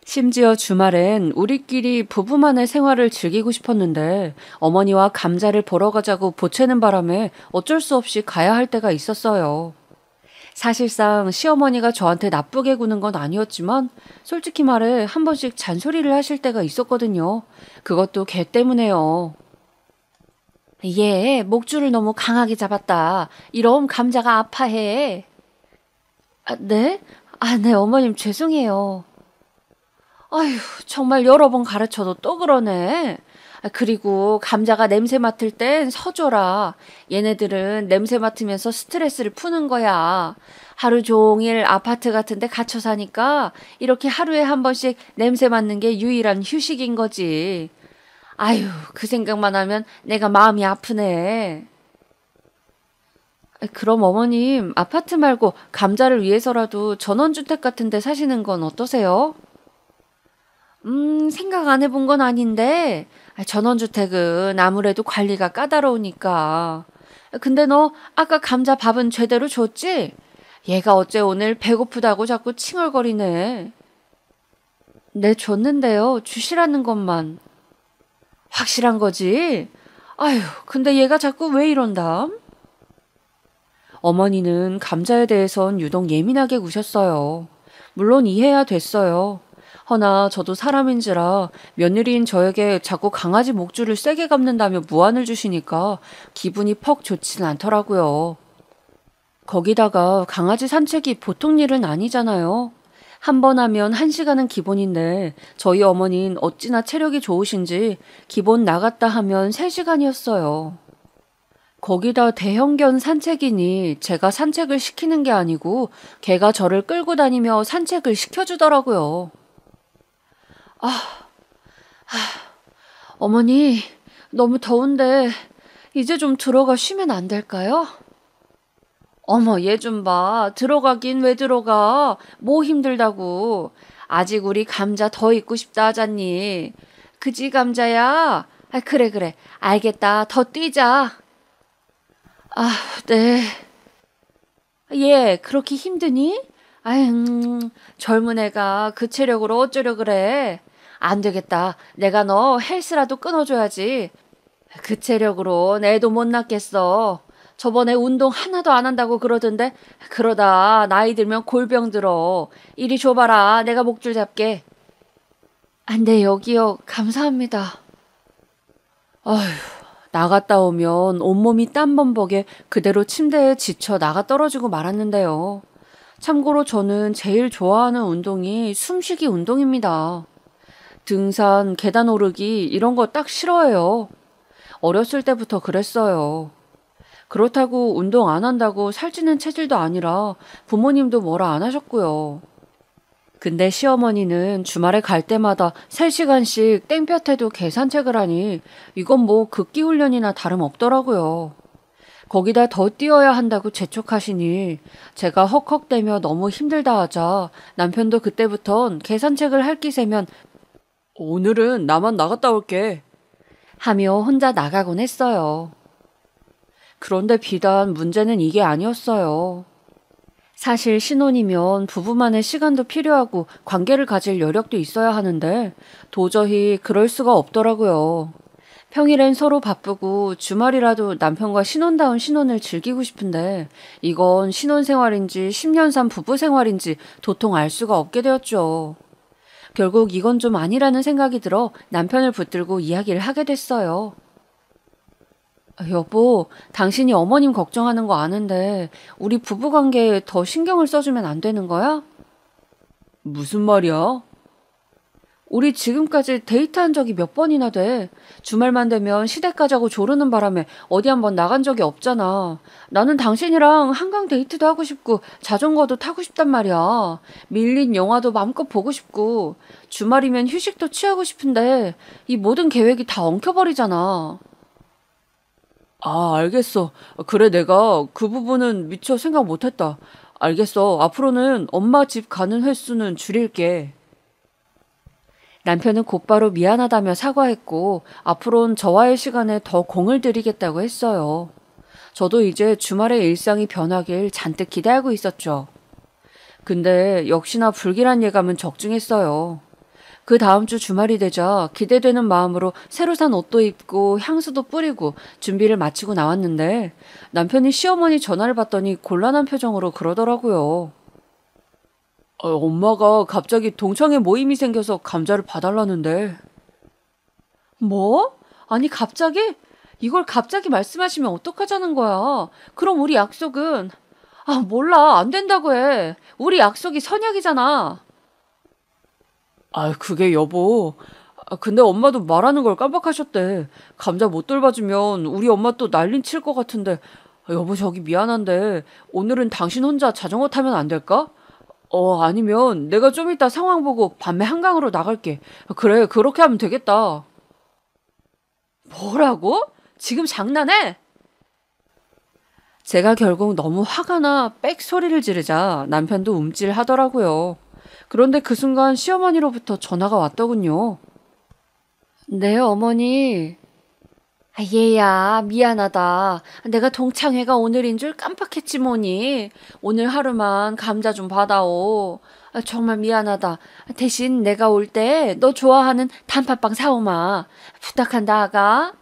심지어 주말엔 우리끼리 부부만의 생활을 즐기고 싶었는데 어머니와 감자를 보러 가자고 보채는 바람에 어쩔 수 없이 가야 할 때가 있었어요. 사실상 시어머니가 저한테 나쁘게 구는 건 아니었지만 솔직히 말해 한 번씩 잔소리를 하실 때가 있었거든요. 그것도 개 때문에요. 얘 목줄을 너무 강하게 잡았다. 이러면 감자가 아파해. 네? 네, 어머님 죄송해요. 아휴, 정말 여러 번 가르쳐도 또 그러네. 그리고 감자가 냄새 맡을 땐 서줘라. 얘네들은 냄새 맡으면서 스트레스를 푸는 거야. 하루 종일 아파트 같은 데 갇혀 사니까 이렇게 하루에 한 번씩 냄새 맡는 게 유일한 휴식인 거지. 아휴, 그 생각만 하면 내가 마음이 아프네. 그럼 어머님, 아파트 말고 감자를 위해서라도 전원주택 같은 데 사시는 건 어떠세요? 생각 안 해본 건 아닌데, 전원주택은 아무래도 관리가 까다로우니까. 근데 너 아까 감자 밥은 제대로 줬지? 얘가 어째 오늘 배고프다고 자꾸 칭얼거리네. 네, 줬는데요. 주시라는 것만. 확실한 거지? 아휴, 근데 얘가 자꾸 왜 이런담? 어머니는 감자에 대해선 유독 예민하게 구셨어요. 물론 이해야 됐어요. 허나 저도 사람인지라 며느리인 저에게 자꾸 강아지 목줄을 세게 감는다며 무안을 주시니까 기분이 퍽 좋진 않더라고요. 거기다가 강아지 산책이 보통 일은 아니잖아요. 한 번 하면 1시간은 기본인데 저희 어머니는 어찌나 체력이 좋으신지 기본 나갔다 하면 3시간이었어요. 거기다 대형견 산책이니 제가 산책을 시키는 게 아니고 걔가 저를 끌고 다니며 산책을 시켜주더라고요. 어머니, 너무 더운데 이제 좀 들어가 쉬면 안 될까요? 어머, 얘 좀 봐. 들어가긴 왜 들어가. 뭐 힘들다고. 아직 우리 감자 더 있고 싶다 하잖니. 그지 감자야? 그래, 그래. 알겠다. 더 뛰자. 아, 네. 얘, 그렇게 힘드니? 젊은 애가 그 체력으로 어쩌려 그래. 안 되겠다. 내가 너 헬스라도 끊어줘야지. 그 체력으로 애도 못 낳겠어. 저번에 운동 하나도 안 한다고 그러던데 그러다 나이 들면 골병 들어. 이리 줘봐라. 내가 목줄 잡게. 네, 여기요. 감사합니다. 아휴, 나갔다 오면 온몸이 땀범벅에 그대로 침대에 지쳐 나가 떨어지고 말았는데요. 참고로 저는 제일 좋아하는 운동이 숨쉬기 운동입니다. 등산, 계단 오르기 이런 거 딱 싫어해요. 어렸을 때부터 그랬어요. 그렇다고 운동 안 한다고 살찌는 체질도 아니라 부모님도 뭐라 안 하셨고요. 근데 시어머니는 주말에 갈 때마다 3시간씩 땡볕에도 계산책을 하니 이건 뭐 극기훈련이나 다름없더라고요. 거기다 더 뛰어야 한다고 재촉하시니 제가 헉헉대며 너무 힘들다 하자 남편도 그때부턴 계산책을 할 기세면 오늘은 나만 나갔다 올게 하며 혼자 나가곤 했어요. 그런데 비단 문제는 이게 아니었어요. 사실 신혼이면 부부만의 시간도 필요하고 관계를 가질 여력도 있어야 하는데 도저히 그럴 수가 없더라고요. 평일엔 서로 바쁘고 주말이라도 남편과 신혼다운 신혼을 즐기고 싶은데 이건 신혼생활인지 10년 산 부부생활인지 도통 알 수가 없게 되었죠. 결국 이건 좀 아니라는 생각이 들어 남편을 붙들고 이야기를 하게 됐어요. 여보, 당신이 어머님 걱정하는 거 아는데 우리 부부관계에 더 신경을 써주면 안 되는 거야? 무슨 말이야? 우리 지금까지 데이트한 적이 몇 번이나 돼. 주말만 되면 시댁 가자고 조르는 바람에 어디 한번 나간 적이 없잖아. 나는 당신이랑 한강 데이트도 하고 싶고 자전거도 타고 싶단 말이야. 밀린 영화도 마음껏 보고 싶고 주말이면 휴식도 취하고 싶은데 이 모든 계획이 다 엉켜버리잖아. 아, 알겠어. 그래, 내가 그 부분은 미처 생각 못했다. 알겠어. 앞으로는 엄마 집 가는 횟수는 줄일게. 남편은 곧바로 미안하다며 사과했고 앞으로는 저와의 시간에 더 공을 들이겠다고 했어요. 저도 이제 주말의 일상이 변하길 잔뜩 기대하고 있었죠. 근데 역시나 불길한 예감은 적중했어요. 그 다음 주 주말이 되자 기대되는 마음으로 새로 산 옷도 입고 향수도 뿌리고 준비를 마치고 나왔는데 남편이 시어머니 전화를 받더니 곤란한 표정으로 그러더라고요. 엄마가 갑자기 동창회 모임이 생겨서 감자를 봐달라는데. 뭐? 아니 갑자기? 이걸 갑자기 말씀하시면 어떡하자는 거야. 그럼 우리 약속은. 몰라. 안 된다고 해. 우리 약속이 선약이잖아. 그게 여보. 근데 엄마도 말하는 걸 깜빡하셨대. 감자 못 돌봐주면 우리 엄마 또 난리 칠 것 같은데. 여보 저기 미안한데 오늘은 당신 혼자 자전거 타면 안 될까? 아니면 내가 좀 이따 상황 보고 밤에 한강으로 나갈게. 그래, 그렇게 하면 되겠다. 뭐라고? 지금 장난해? 제가 결국 너무 화가 나 빽 소리를 지르자 남편도 움찔하더라고요. 그런데 그 순간 시어머니로부터 전화가 왔더군요. 네, 어머니. 얘야, 미안하다. 내가 동창회가 오늘인 줄 깜빡했지 뭐니. 오늘 하루만 감자 좀 받아오. 정말 미안하다. 대신 내가 올 때 너 좋아하는 단팥빵 사오마. 부탁한다, 아가.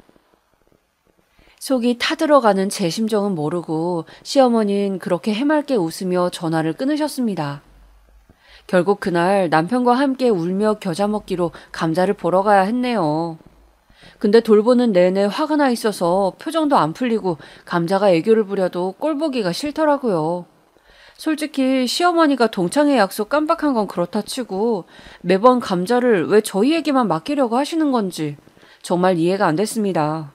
속이 타들어가는 제 심정은 모르고 시어머니는 그렇게 해맑게 웃으며 전화를 끊으셨습니다. 결국 그날 남편과 함께 울며 겨자 먹기로 감자를 보러 가야 했네요. 근데 돌보는 내내 화가 나 있어서 표정도 안 풀리고 감자가 애교를 부려도 꼴 보기가 싫더라고요. 솔직히 시어머니가 동창회 약속 깜빡한 건 그렇다 치고 매번 감자를 왜 저희에게만 맡기려고 하시는 건지 정말 이해가 안 됐습니다.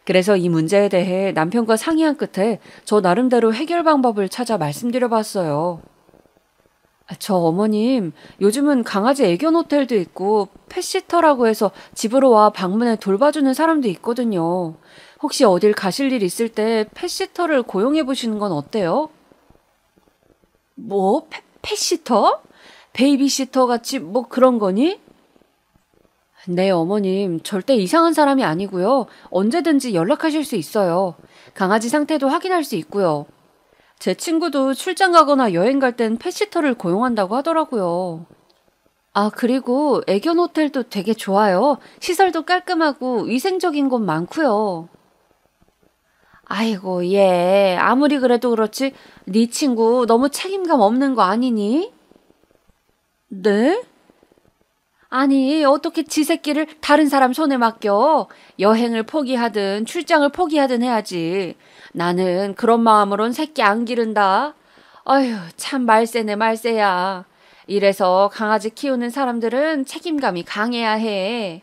그래서 이 문제에 대해 남편과 상의한 끝에 저 나름대로 해결 방법을 찾아 말씀드려봤어요. 저 어머님, 요즘은 강아지 애견 호텔도 있고 펫시터라고 해서 집으로 와 방문해 돌봐주는 사람도 있거든요. 혹시 어딜 가실 일 있을 때 펫시터를 고용해 보시는 건 어때요? 뭐? 펫시터? 베이비시터 같이 뭐 그런 거니? 네, 어머님, 절대 이상한 사람이 아니고요. 언제든지 연락하실 수 있어요. 강아지 상태도 확인할 수 있고요. 제 친구도 출장 가거나 여행 갈 땐 펫시터를 고용한다고 하더라고요. 아, 그리고 애견 호텔도 되게 좋아요. 시설도 깔끔하고 위생적인 곳 많고요. 아이고, 얘 아무리 그래도 그렇지 네 친구 너무 책임감 없는 거 아니니? 네? 아니, 어떻게 지 새끼를 다른 사람 손에 맡겨? 여행을 포기하든 출장을 포기하든 해야지. 나는 그런 마음으론 새끼 안 기른다. 아휴, 참 말세네 말세야. 이래서 강아지 키우는 사람들은 책임감이 강해야 해.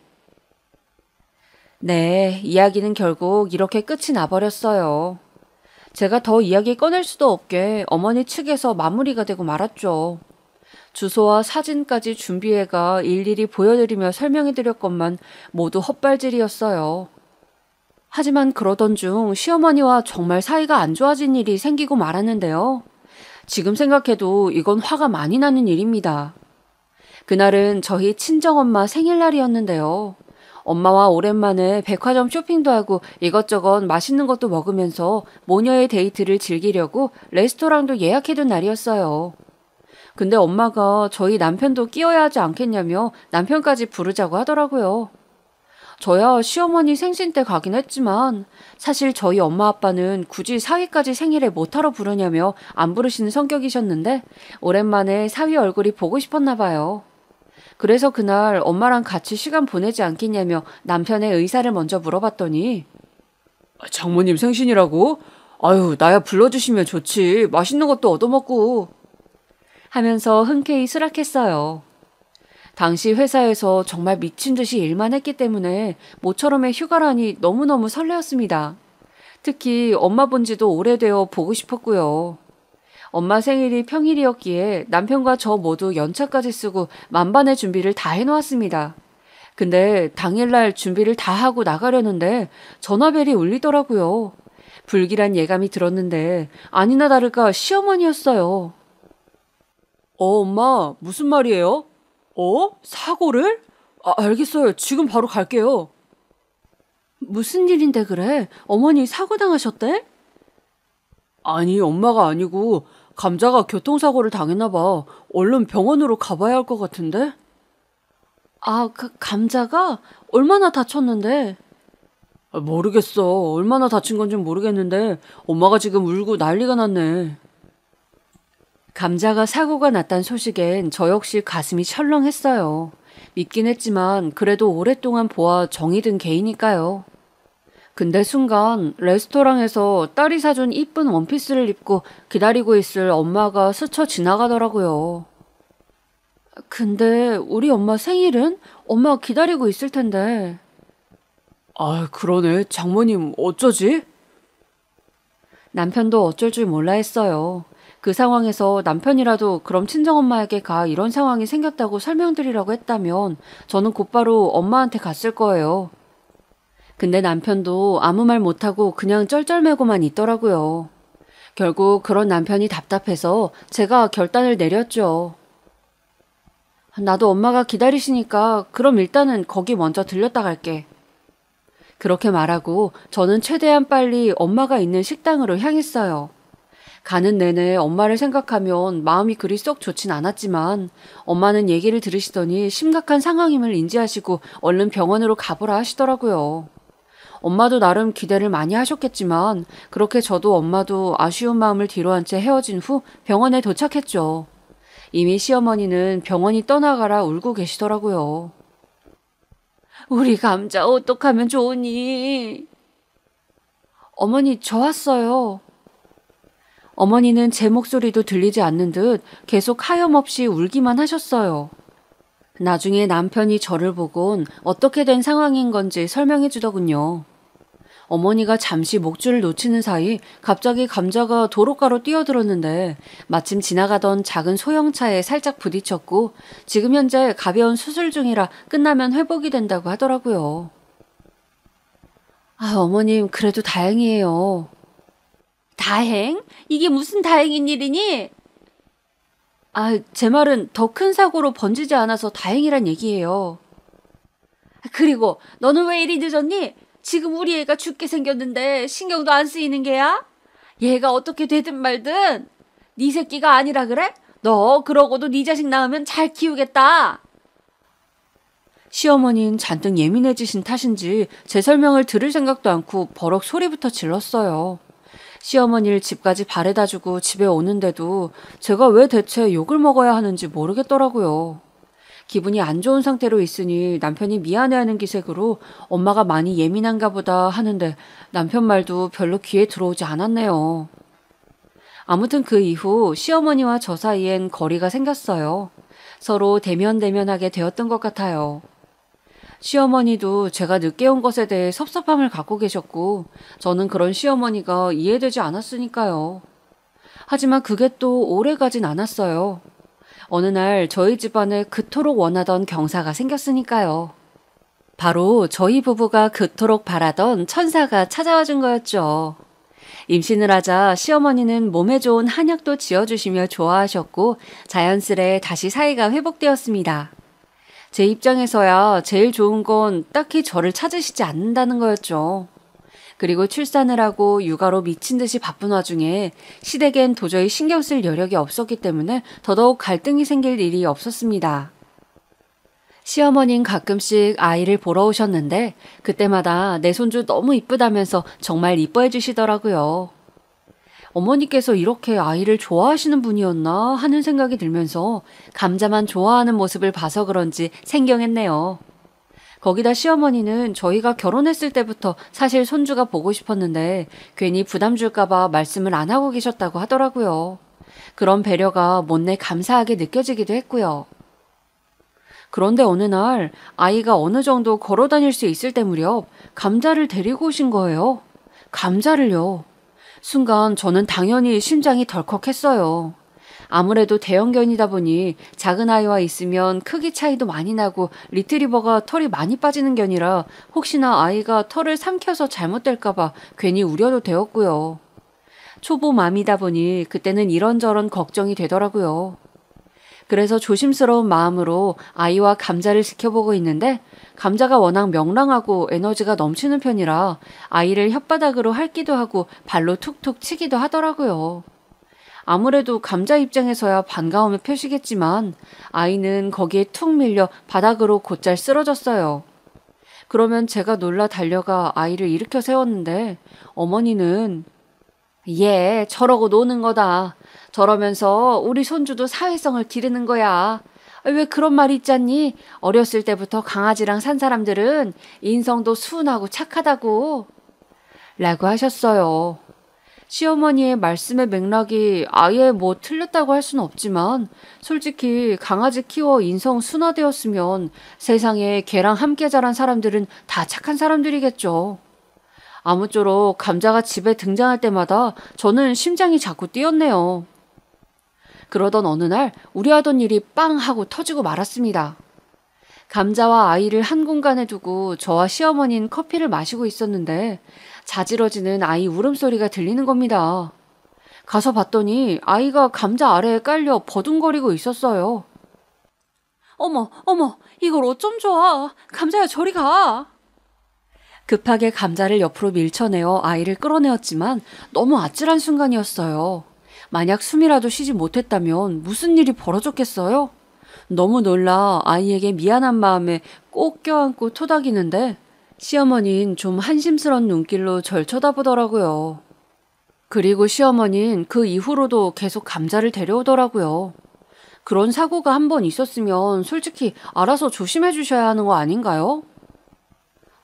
네, 이야기는 결국 이렇게 끝이 나버렸어요. 제가 더 이야기 꺼낼 수도 없게 어머니 측에서 마무리가 되고 말았죠. 주소와 사진까지 준비해가 일일이 보여드리며 설명해드렸건만 모두 헛발질이었어요. 하지만 그러던 중 시어머니와 정말 사이가 안 좋아진 일이 생기고 말았는데요. 지금 생각해도 이건 화가 많이 나는 일입니다. 그날은 저희 친정엄마 생일날이었는데요. 엄마와 오랜만에 백화점 쇼핑도 하고 이것저것 맛있는 것도 먹으면서 모녀의 데이트를 즐기려고 레스토랑도 예약해둔 날이었어요. 근데 엄마가 저희 남편도 끼워야 하지 않겠냐며 남편까지 부르자고 하더라고요. 저야 시어머니 생신 때 가긴 했지만 사실 저희 엄마 아빠는 굳이 사위까지 생일에 못하러 부르냐며 안 부르시는 성격이셨는데 오랜만에 사위 얼굴이 보고 싶었나 봐요. 그래서 그날 엄마랑 같이 시간 보내지 않겠냐며 남편의 의사를 먼저 물어봤더니 장모님 생신이라고? 아유, 나야 불러주시면 좋지. 맛있는 것도 얻어먹고. 하면서 흔쾌히 수락했어요. 당시 회사에서 정말 미친 듯이 일만 했기 때문에 모처럼의 휴가라니 너무너무 설레었습니다. 특히 엄마 본 지도 오래되어 보고 싶었고요. 엄마 생일이 평일이었기에 남편과 저 모두 연차까지 쓰고 만반의 준비를 다 해놓았습니다. 근데 당일날 준비를 다 하고 나가려는데 전화벨이 울리더라고요. 불길한 예감이 들었는데 아니나 다를까 시어머니였어요. 엄마, 무슨 말이에요? 사고를? 알겠어요. 지금 바로 갈게요. 무슨 일인데 그래? 어머니 사고 당하셨대? 아니, 엄마가 아니고 감자가 교통사고를 당했나 봐. 얼른 병원으로 가봐야 할 것 같은데? 감자가? 얼마나 다쳤는데? 모르겠어. 얼마나 다친 건지 모르겠는데 엄마가 지금 울고 난리가 났네. 감자가 사고가 났단 소식엔 저 역시 가슴이 철렁했어요. 믿긴 했지만 그래도 오랫동안 보아 정이 든 개이니까요. 근데 순간 레스토랑에서 딸이 사준 이쁜 원피스를 입고 기다리고 있을 엄마가 스쳐 지나가더라고요. 근데 우리 엄마 생일은? 엄마 기다리고 있을 텐데. 그러네. 장모님 어쩌지? 남편도 어쩔 줄 몰라 했어요. 그 상황에서 남편이라도 그럼 친정엄마에게 가 이런 상황이 생겼다고 설명드리라고 했다면 저는 곧바로 엄마한테 갔을 거예요. 근데 남편도 아무 말 못하고 그냥 쩔쩔매고만 있더라고요. 결국 그런 남편이 답답해서 제가 결단을 내렸죠. 나도 엄마가 기다리시니까 그럼 일단은 거기 먼저 들렸다 갈게. 그렇게 말하고 저는 최대한 빨리 엄마가 있는 식당으로 향했어요. 가는 내내 엄마를 생각하면 마음이 그리 썩 좋진 않았지만 엄마는 얘기를 들으시더니 심각한 상황임을 인지하시고 얼른 병원으로 가보라 하시더라고요. 엄마도 나름 기대를 많이 하셨겠지만 그렇게 저도 엄마도 아쉬운 마음을 뒤로한 채 헤어진 후 병원에 도착했죠. 이미 시어머니는 병원이 떠나가라 울고 계시더라고요. 우리 감자 어떡하면 좋으니? 어머니 저 왔어요. 어머니는 제 목소리도 들리지 않는 듯 계속 하염없이 울기만 하셨어요. 나중에 남편이 저를 보곤 어떻게 된 상황인 건지 설명해 주더군요. 어머니가 잠시 목줄을 놓치는 사이 갑자기 감자가 도로가로 뛰어들었는데 마침 지나가던 작은 소형차에 살짝 부딪혔고 지금 현재 가벼운 수술 중이라 끝나면 회복이 된다고 하더라고요. 어머님 그래도 다행이에요. 다행? 이게 무슨 다행인 일이니? 제 말은 더 큰 사고로 번지지 않아서 다행이란 얘기예요. 그리고 너는 왜 이리 늦었니? 지금 우리 애가 죽게 생겼는데 신경도 안 쓰이는 게야? 얘가 어떻게 되든 말든 네 새끼가 아니라 그래? 너 그러고도 네 자식 낳으면 잘 키우겠다. 시어머니는 잔뜩 예민해지신 탓인지 제 설명을 들을 생각도 않고 버럭 소리부터 질렀어요. 시어머니를 집까지 바래다주고 집에 오는데도 제가 왜 대체 욕을 먹어야 하는지 모르겠더라고요. 기분이 안 좋은 상태로 있으니 남편이 미안해하는 기색으로 엄마가 많이 예민한가 보다 하는데 남편 말도 별로 귀에 들어오지 않았네요. 아무튼 그 이후 시어머니와 저 사이엔 거리가 생겼어요. 서로 대면대면하게 되었던 것 같아요. 시어머니도 제가 늦게 온 것에 대해 섭섭함을 갖고 계셨고 저는 그런 시어머니가 이해되지 않았으니까요. 하지만 그게 또 오래 가진 않았어요. 어느 날 저희 집안에 그토록 원하던 경사가 생겼으니까요. 바로 저희 부부가 그토록 바라던 천사가 찾아와 준 거였죠. 임신을 하자 시어머니는 몸에 좋은 한약도 지어주시며 좋아하셨고 자연스레 다시 사이가 회복되었습니다. 제 입장에서야 제일 좋은 건 딱히 저를 찾으시지 않는다는 거였죠. 그리고 출산을 하고 육아로 미친 듯이 바쁜 와중에 시댁엔 도저히 신경 쓸 여력이 없었기 때문에 더더욱 갈등이 생길 일이 없었습니다. 시어머니는 가끔씩 아이를 보러 오셨는데 그때마다 내 손주 너무 이쁘다면서 정말 이뻐해 주시더라고요. 어머니께서 이렇게 아이를 좋아하시는 분이었나 하는 생각이 들면서 감자만 좋아하는 모습을 봐서 그런지 생경했네요. 거기다 시어머니는 저희가 결혼했을 때부터 사실 손주가 보고 싶었는데 괜히 부담 줄까봐 말씀을 안 하고 계셨다고 하더라고요. 그런 배려가 못내 감사하게 느껴지기도 했고요. 그런데 어느 날 아이가 어느 정도 걸어 다닐 수 있을 때 무렵 감자를 데리고 오신 거예요. 감자를요. 순간 저는 당연히 심장이 덜컥했어요. 아무래도 대형견이다 보니 작은 아이와 있으면 크기 차이도 많이 나고 리트리버가 털이 많이 빠지는 견이라 혹시나 아이가 털을 삼켜서 잘못될까봐 괜히 우려도 되었고요. 초보맘이다 보니 그때는 이런저런 걱정이 되더라고요. 그래서 조심스러운 마음으로 아이와 감자를 지켜보고 있는데 감자가 워낙 명랑하고 에너지가 넘치는 편이라 아이를 혓바닥으로 핥기도 하고 발로 툭툭 치기도 하더라고요. 아무래도 감자 입장에서야 반가움의 표시겠지만 아이는 거기에 툭 밀려 바닥으로 곧잘 쓰러졌어요. 그러면 제가 놀라 달려가 아이를 일으켜 세웠는데 어머니는 얘 저러고 노는 거다. 저러면서 우리 손주도 사회성을 기르는 거야. 왜 그런 말 있잖니? 어렸을 때부터 강아지랑 산 사람들은 인성도 순하고 착하다고. 라고 하셨어요. 시어머니의 말씀의 맥락이 아예 뭐 틀렸다고 할 수는 없지만 솔직히 강아지 키워 인성 순화되었으면 세상에 걔랑 함께 자란 사람들은 다 착한 사람들이겠죠. 아무쪼록 감자가 집에 등장할 때마다 저는 심장이 자꾸 뛰었네요. 그러던 어느 날 우리 하던 일이 빵 하고 터지고 말았습니다. 감자와 아이를 한 공간에 두고 저와 시어머니는 커피를 마시고 있었는데 자지러지는 아이 울음소리가 들리는 겁니다. 가서 봤더니 아이가 감자 아래에 깔려 버둥거리고 있었어요. 어머, 이걸 어쩜 좋아. 감자야 저리 가. 급하게 감자를 옆으로 밀쳐내어 아이를 끌어내었지만 너무 아찔한 순간이었어요. 만약 숨이라도 쉬지 못했다면 무슨 일이 벌어졌겠어요? 너무 놀라 아이에게 미안한 마음에 꼭 껴안고 토닥이는데 시어머니는 좀 한심스런 눈길로 절 쳐다보더라고요. 그리고 시어머니는 그 이후로도 계속 감자를 데려오더라고요. 그런 사고가 한 번 있었으면 솔직히 알아서 조심해 주셔야 하는 거 아닌가요?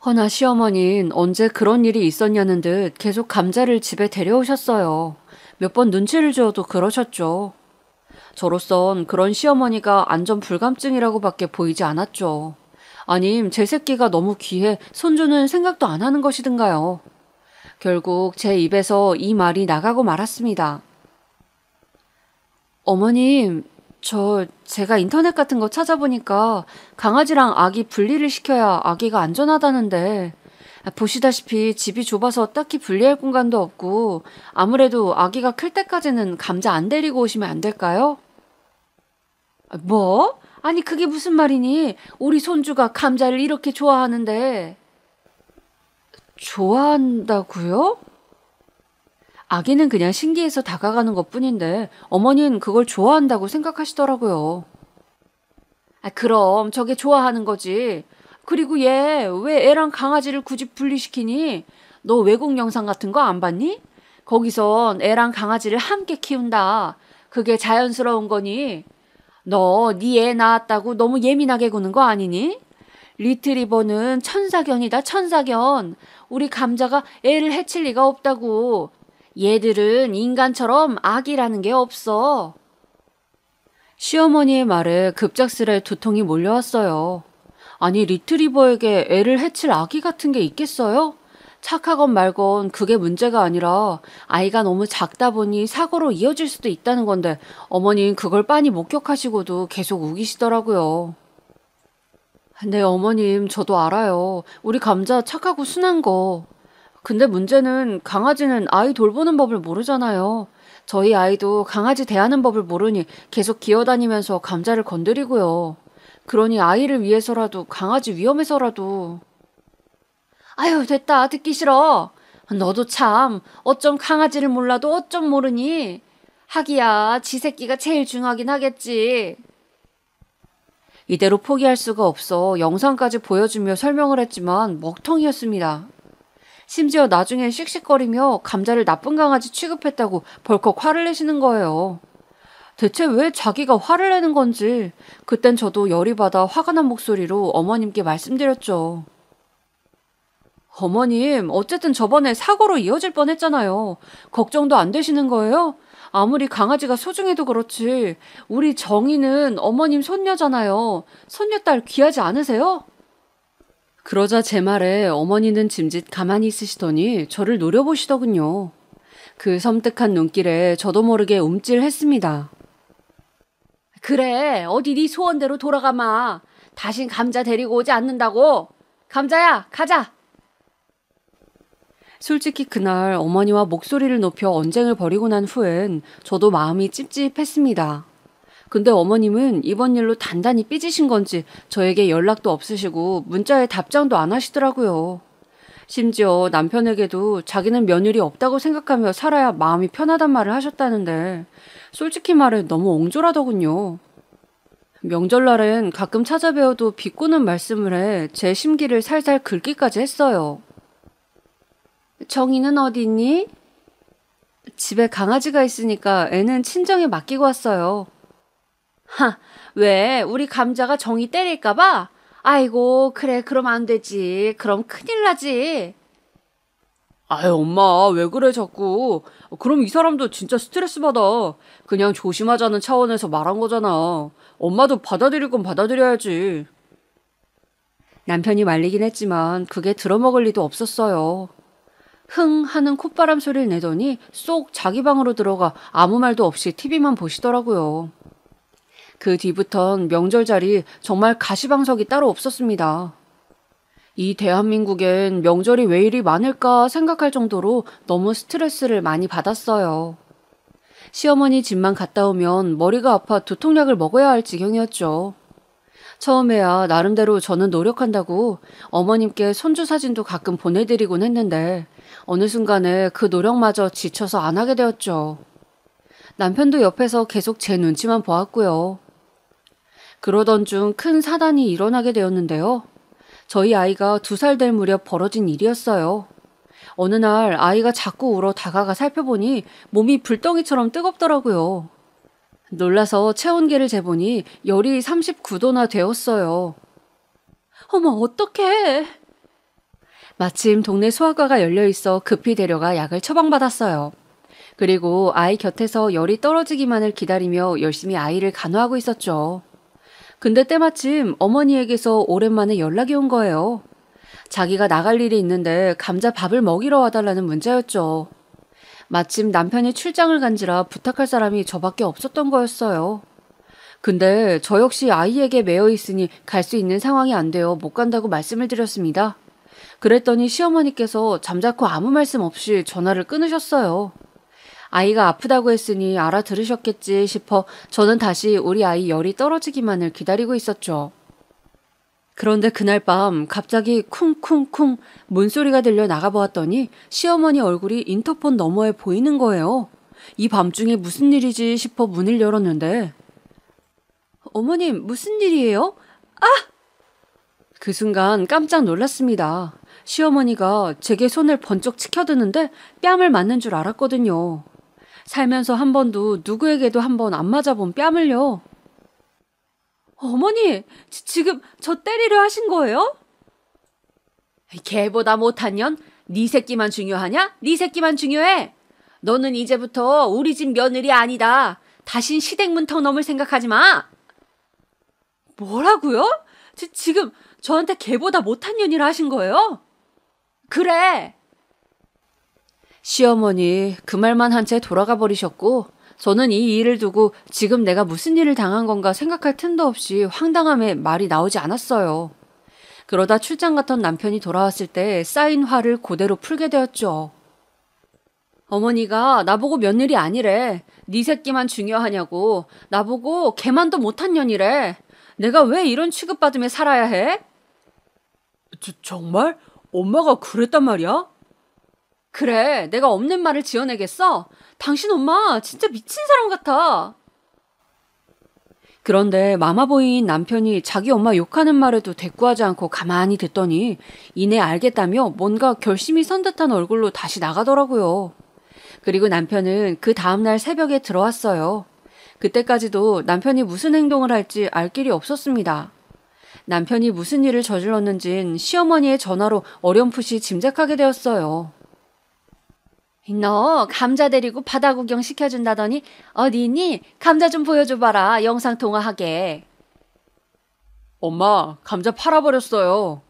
허나 시어머니는 언제 그런 일이 있었냐는 듯 계속 감자를 집에 데려오셨어요. 몇 번 눈치를 주어도 그러셨죠. 저로선 그런 시어머니가 안전불감증이라고밖에 보이지 않았죠. 아님 제 새끼가 너무 귀해 손주는 생각도 안 하는 것이든가요. 결국 제 입에서 이 말이 나가고 말았습니다. 어머님, 제가 인터넷 같은 거 찾아보니까 강아지랑 아기 분리를 시켜야 아기가 안전하다는데 보시다시피 집이 좁아서 딱히 분리할 공간도 없고 아무래도 아기가 클 때까지는 감자 안 데리고 오시면 안 될까요? 뭐? 아니, 그게 무슨 말이니? 우리 손주가 감자를 이렇게 좋아하는데. 좋아한다고요? 아기는 그냥 신기해서 다가가는 것뿐인데 어머니는 그걸 좋아한다고 생각하시더라고요. 그럼 저게 좋아하는 거지. 그리고 얘 왜 애랑 강아지를 굳이 분리시키니? 너 외국 영상 같은 거 안 봤니? 거기선 애랑 강아지를 함께 키운다. 그게 자연스러운 거니? 너 네 애 낳았다고 너무 예민하게 구는 거 아니니? 리트리버는 천사견이다, 천사견. 우리 감자가 애를 해칠 리가 없다고. 얘들은 인간처럼 악이라는 게 없어. 시어머니의 말에 급작스레 두통이 몰려왔어요. 아니, 리트리버에게 애를 해칠 아기 같은 게 있겠어요? 착하건 말건 그게 문제가 아니라 아이가 너무 작다 보니 사고로 이어질 수도 있다는 건데 어머니는 그걸 빤히 목격하시고도 계속 우기시더라고요. 네, 어머님, 저도 알아요. 우리 감자 착하고 순한 거. 근데 문제는 강아지는 아이 돌보는 법을 모르잖아요. 저희 아이도 강아지 대하는 법을 모르니 계속 기어다니면서 감자를 건드리고요. 그러니 아이를 위해서라도 강아지 위험해서라도. 아유, 됐다. 듣기 싫어. 너도 참 어쩜 강아지를 몰라도 어쩜 모르니. 하기야 지 새끼가 제일 중요하긴 하겠지. 이대로 포기할 수가 없어 영상까지 보여주며 설명을 했지만 먹통이었습니다. 심지어 나중엔 씩씩거리며 감자를 나쁜 강아지 취급했다고 벌컥 화를 내시는 거예요. 대체 왜 자기가 화를 내는 건지 그땐 저도 열이 받아 화가 난 목소리로 어머님께 말씀드렸죠. 어머님, 어쨌든 저번에 사고로 이어질 뻔했잖아요. 걱정도 안 되시는 거예요? 아무리 강아지가 소중해도 그렇지 우리 정희는 어머님 손녀잖아요. 손녀딸 귀하지 않으세요? 그러자 제 말에 어머니는 짐짓 가만히 있으시더니 저를 노려보시더군요. 그 섬뜩한 눈길에 저도 모르게 움찔했습니다. 그래, 어디 네 소원대로 돌아가마. 다신 감자 데리고 오지 않는다고. 감자야, 가자. 솔직히 그날 어머니와 목소리를 높여 언쟁을 벌이고 난 후엔 저도 마음이 찝찝했습니다. 근데 어머님은 이번 일로 단단히 삐지신 건지 저에게 연락도 없으시고 문자에 답장도 안 하시더라고요. 심지어 남편에게도 자기는 며느리 없다고 생각하며 살아야 마음이 편하단 말을 하셨다는데 솔직히 말해 너무 옹졸하더군요. 명절날엔 가끔 찾아뵈어도 비꼬는 말씀을 해 제 심기를 살살 긁기까지 했어요. 정희는 어디 있니? 집에 강아지가 있으니까 애는 친정에 맡기고 왔어요. 하, 왜? 우리 감자가 정희 때릴까봐? 아이고, 그래, 그럼 안 되지. 그럼 큰일 나지. 아유, 엄마, 왜 그래, 자꾸. 그럼 이 사람도 진짜 스트레스 받아. 그냥 조심하자는 차원에서 말한 거잖아. 엄마도 받아들일 건 받아들여야지. 남편이 말리긴 했지만 그게 들어먹을 리도 없었어요. 흥 하는 콧바람 소리를 내더니 쏙 자기 방으로 들어가 아무 말도 없이 TV만 보시더라고요. 그 뒤부턴 명절자리 정말 가시방석이 따로 없었습니다. 이 대한민국엔 명절이 왜 이리 많을까 생각할 정도로 너무 스트레스를 많이 받았어요. 시어머니 집만 갔다 오면 머리가 아파 두통약을 먹어야 할 지경이었죠. 처음에야 나름대로 저는 노력한다고 어머님께 손주 사진도 가끔 보내드리곤 했는데 어느 순간에 그 노력마저 지쳐서 안 하게 되었죠. 남편도 옆에서 계속 제 눈치만 보았고요. 그러던 중 큰 사단이 일어나게 되었는데요. 저희 아이가 2살 될 무렵 벌어진 일이었어요. 어느 날 아이가 자꾸 울어 다가가 살펴보니 몸이 불덩이처럼 뜨겁더라고요. 놀라서 체온계를 재보니 열이 39도나 되었어요. 어머, 어떡해. 마침 동네 소아과가 열려있어 급히 데려가 약을 처방받았어요. 그리고 아이 곁에서 열이 떨어지기만을 기다리며 열심히 아이를 간호하고 있었죠. 근데 때마침 어머니에게서 오랜만에 연락이 온 거예요. 자기가 나갈 일이 있는데 감자 밥을 먹이러 와달라는 문자였죠. 마침 남편이 출장을 간지라 부탁할 사람이 저밖에 없었던 거였어요. 근데 저 역시 아이에게 매여 있으니 갈 수 있는 상황이 안 되어 못 간다고 말씀을 드렸습니다. 그랬더니 시어머니께서 잠자코 아무 말씀 없이 전화를 끊으셨어요. 아이가 아프다고 했으니 알아들으셨겠지 싶어 저는 다시 우리 아이 열이 떨어지기만을 기다리고 있었죠. 그런데 그날 밤 갑자기 쿵쿵쿵 문소리가 들려 나가보았더니 시어머니 얼굴이 인터폰 너머에 보이는 거예요. 이 밤중에 무슨 일이지 싶어 문을 열었는데 어머님 무슨 일이에요? 아! 그 순간 깜짝 놀랐습니다. 시어머니가 제게 손을 번쩍 치켜드는데 뺨을 맞는 줄 알았거든요. 살면서 한 번도 누구에게도 한 번 안 맞아본 뺨을요. 어머니, 지금 저 때리려 하신 거예요? 걔보다 못한 년? 네 새끼만 중요하냐? 네 새끼만 중요해. 너는 이제부터 우리 집 며느리 아니다. 다신 시댁 문턱 넘을 생각하지 마. 뭐라고요? 지금 저한테 걔보다 못한 년이라 하신 거예요? 그래. 시어머니 그 말만 한 채 돌아가 버리셨고 저는 이 일을 두고 지금 내가 무슨 일을 당한 건가 생각할 틈도 없이 황당함에 말이 나오지 않았어요. 그러다 출장 갔던 남편이 돌아왔을 때 쌓인 화를 그대로 풀게 되었죠. 어머니가 나보고 며느리 아니래. 네 새끼만 중요하냐고. 나보고 걔만도 못한 년이래. 내가 왜 이런 취급받으며 살아야 해? 정말? 엄마가 그랬단 말이야? 그래, 내가 없는 말을 지어내겠어? 당신 엄마 진짜 미친 사람 같아. 그런데 마마보이인 남편이 자기 엄마 욕하는 말에도 대꾸하지 않고 가만히 듣더니 이내 알겠다며 뭔가 결심이 선 듯한 얼굴로 다시 나가더라고요. 그리고 남편은 그 다음날 새벽에 들어왔어요. 그때까지도 남편이 무슨 행동을 할지 알 길이 없었습니다. 남편이 무슨 일을 저질렀는진 시어머니의 전화로 어렴풋이 짐작하게 되었어요. 너 감자 데리고 바다 구경 시켜준다더니 어디 있니? 감자 좀 보여줘봐라. 영상통화하게. 엄마, 감자 팔아버렸어요.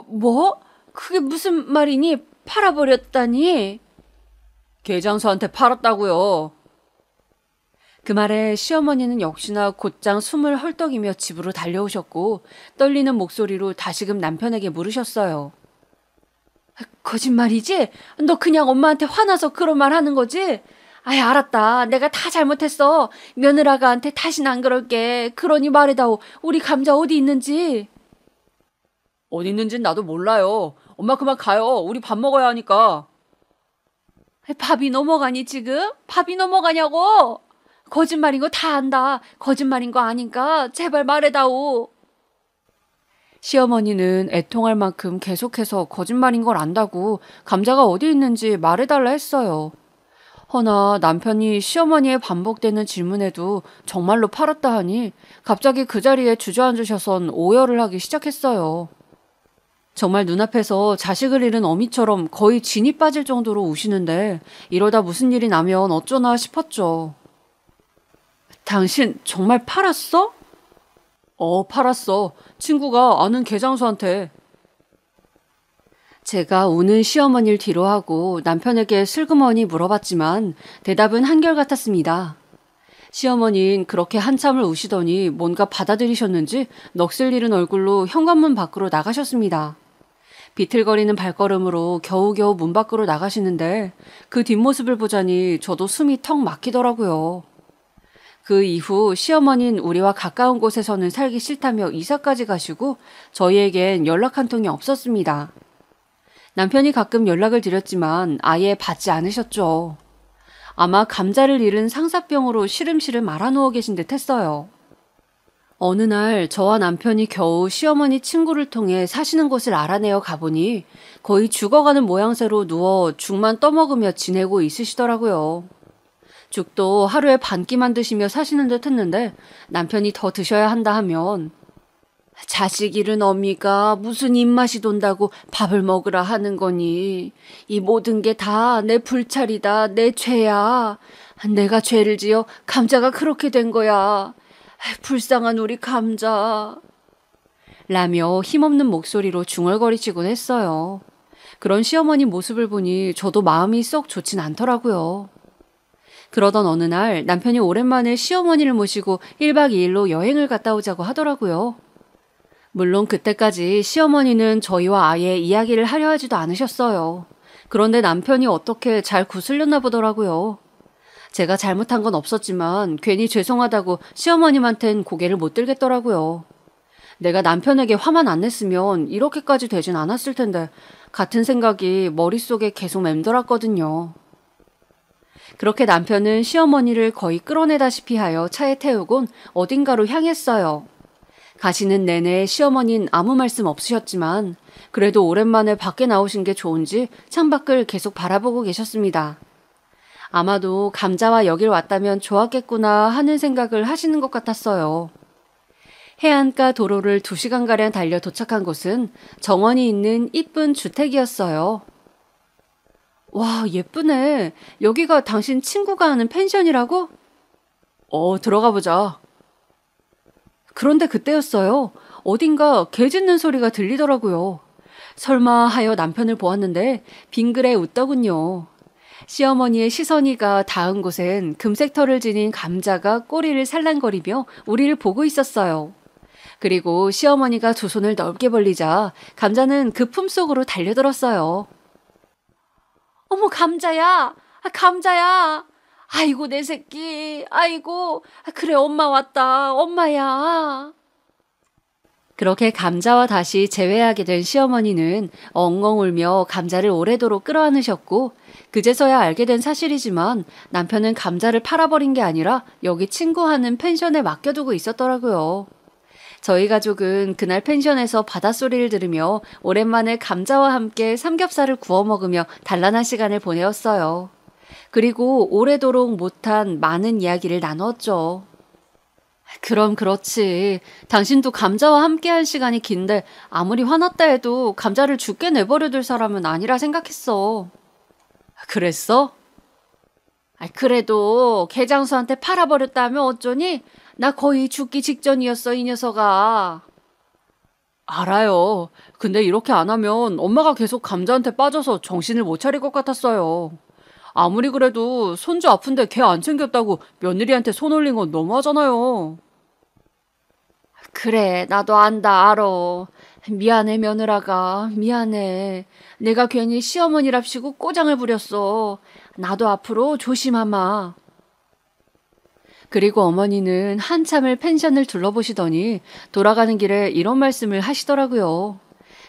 뭐? 그게 무슨 말이니? 팔아버렸다니? 계장서한테 팔았다고요. 그 말에 시어머니는 역시나 곧장 숨을 헐떡이며 집으로 달려오셨고 떨리는 목소리로 다시금 남편에게 물으셨어요. 거짓말이지? 너 그냥 엄마한테 화나서 그런 말 하는 거지? 아이, 알았다. 내가 다 잘못했어. 며느라가한테 다신 안 그럴게. 그러니 말해다오. 우리 감자 어디 있는지. 어디 있는진 나도 몰라요. 엄마 그만 가요. 우리 밥 먹어야 하니까. 밥이 넘어가니 지금? 밥이 넘어가냐고? 거짓말인 거 다 안다. 거짓말인 거 아니까 제발 말해다오. 시어머니는 애통할 만큼 계속해서 거짓말인 걸 안다고 감자가 어디 있는지 말해달라 했어요. 허나 남편이 시어머니의 반복되는 질문에도 정말로 팔았다 하니 갑자기 그 자리에 주저앉으셔선 오열을 하기 시작했어요. 정말 눈앞에서 자식을 잃은 어미처럼 거의 진이 빠질 정도로 우시는데 이러다 무슨 일이 나면 어쩌나 싶었죠. 당신 정말 팔았어? 팔았어. 친구가 아는 계장수한테. 제가 우는 시어머니를 뒤로하고 남편에게 슬그머니 물어봤지만 대답은 한결같았습니다. 시어머니는 그렇게 한참을 우시더니 뭔가 받아들이셨는지 넋을 잃은 얼굴로 현관문 밖으로 나가셨습니다. 비틀거리는 발걸음으로 겨우겨우 문 밖으로 나가시는데 그 뒷모습을 보자니 저도 숨이 턱 막히더라고요. 그 이후 시어머니는 우리와 가까운 곳에서는 살기 싫다며 이사까지 가시고 저희에겐 연락 한 통이 없었습니다. 남편이 가끔 연락을 드렸지만 아예 받지 않으셨죠. 아마 감자를 잃은 상사병으로 시름시름 알아누워 계신 듯 했어요. 어느 날 저와 남편이 겨우 시어머니 친구를 통해 사시는 곳을 알아내어 가보니 거의 죽어가는 모양새로 누워 죽만 떠먹으며 지내고 있으시더라고요. 죽도 하루에 반 끼만 드시며 사시는 듯 했는데 남편이 더 드셔야 한다 하면 자식 잃은 어미가 무슨 입맛이 돈다고 밥을 먹으라 하는 거니. 이 모든 게 다 내 불찰이다. 내 죄야. 내가 죄를 지어 감자가 그렇게 된 거야. 불쌍한 우리 감자. 라며 힘없는 목소리로 중얼거리시곤 했어요. 그런 시어머니 모습을 보니 저도 마음이 썩 좋진 않더라고요. 그러던 어느 날 남편이 오랜만에 시어머니를 모시고 1박 2일로 여행을 갔다 오자고 하더라고요. 물론 그때까지 시어머니는 저희와 아예 이야기를 하려 하지도 않으셨어요. 그런데 남편이 어떻게 잘 구슬렸나 보더라고요. 제가 잘못한 건 없었지만 괜히 죄송하다고 시어머님한텐 고개를 못 들겠더라고요. 내가 남편에게 화만 안 냈으면 이렇게까지 되진 않았을 텐데 같은 생각이 머릿속에 계속 맴돌았거든요. 그렇게 남편은 시어머니를 거의 끌어내다시피 하여 차에 태우곤 어딘가로 향했어요. 가시는 내내 시어머니는 아무 말씀 없으셨지만 그래도 오랜만에 밖에 나오신 게 좋은지 창밖을 계속 바라보고 계셨습니다. 아마도 감자와 여길 왔다면 좋았겠구나 하는 생각을 하시는 것 같았어요. 해안가 도로를 2시간가량 달려 도착한 곳은 정원이 있는 이쁜 주택이었어요. 와, 예쁘네. 여기가 당신 친구가 하는 펜션이라고? 들어가 보자. 그런데 그때였어요. 어딘가 개 짖는 소리가 들리더라고요. 설마 하여 남편을 보았는데 빙그레 웃더군요. 시어머니의 시선이가 닿은 곳엔 금색 털을 지닌 감자가 꼬리를 살랑거리며 우리를 보고 있었어요. 그리고 시어머니가 두 손을 넓게 벌리자 감자는 그 품속으로 달려들었어요. 어머, 감자야! 감자야! 아이고, 내 새끼! 아이고! 그래, 엄마 왔다! 엄마야! 그렇게 감자와 다시 재회하게 된 시어머니는 엉엉 울며 감자를 오래도록 끌어안으셨고 그제서야 알게 된 사실이지만 남편은 감자를 팔아버린 게 아니라 여기 친구하는 펜션에 맡겨두고 있었더라고요. 저희 가족은 그날 펜션에서 바닷소리를 들으며 오랜만에 감자와 함께 삼겹살을 구워 먹으며 단란한 시간을 보내었어요. 그리고 오래도록 못한 많은 이야기를 나누었죠. 그럼 그렇지. 당신도 감자와 함께한 시간이 긴데 아무리 화났다 해도 감자를 죽게 내버려둘 사람은 아니라 생각했어. 그랬어? 그래도 개장수한테 팔아버렸다면 어쩌니? 나 거의 죽기 직전이었어, 이 녀석아. 알아요. 근데 이렇게 안 하면 엄마가 계속 감자한테 빠져서 정신을 못 차릴 것 같았어요. 아무리 그래도 손주 아픈데 걔 안 챙겼다고 며느리한테 손 올린 건 너무하잖아요. 그래, 나도 안다, 알아. 미안해, 며느라가. 미안해. 내가 괜히 시어머니랍시고 꼬장을 부렸어. 나도 앞으로 조심하마. 그리고 어머니는 한참을 펜션을 둘러보시더니 돌아가는 길에 이런 말씀을 하시더라고요.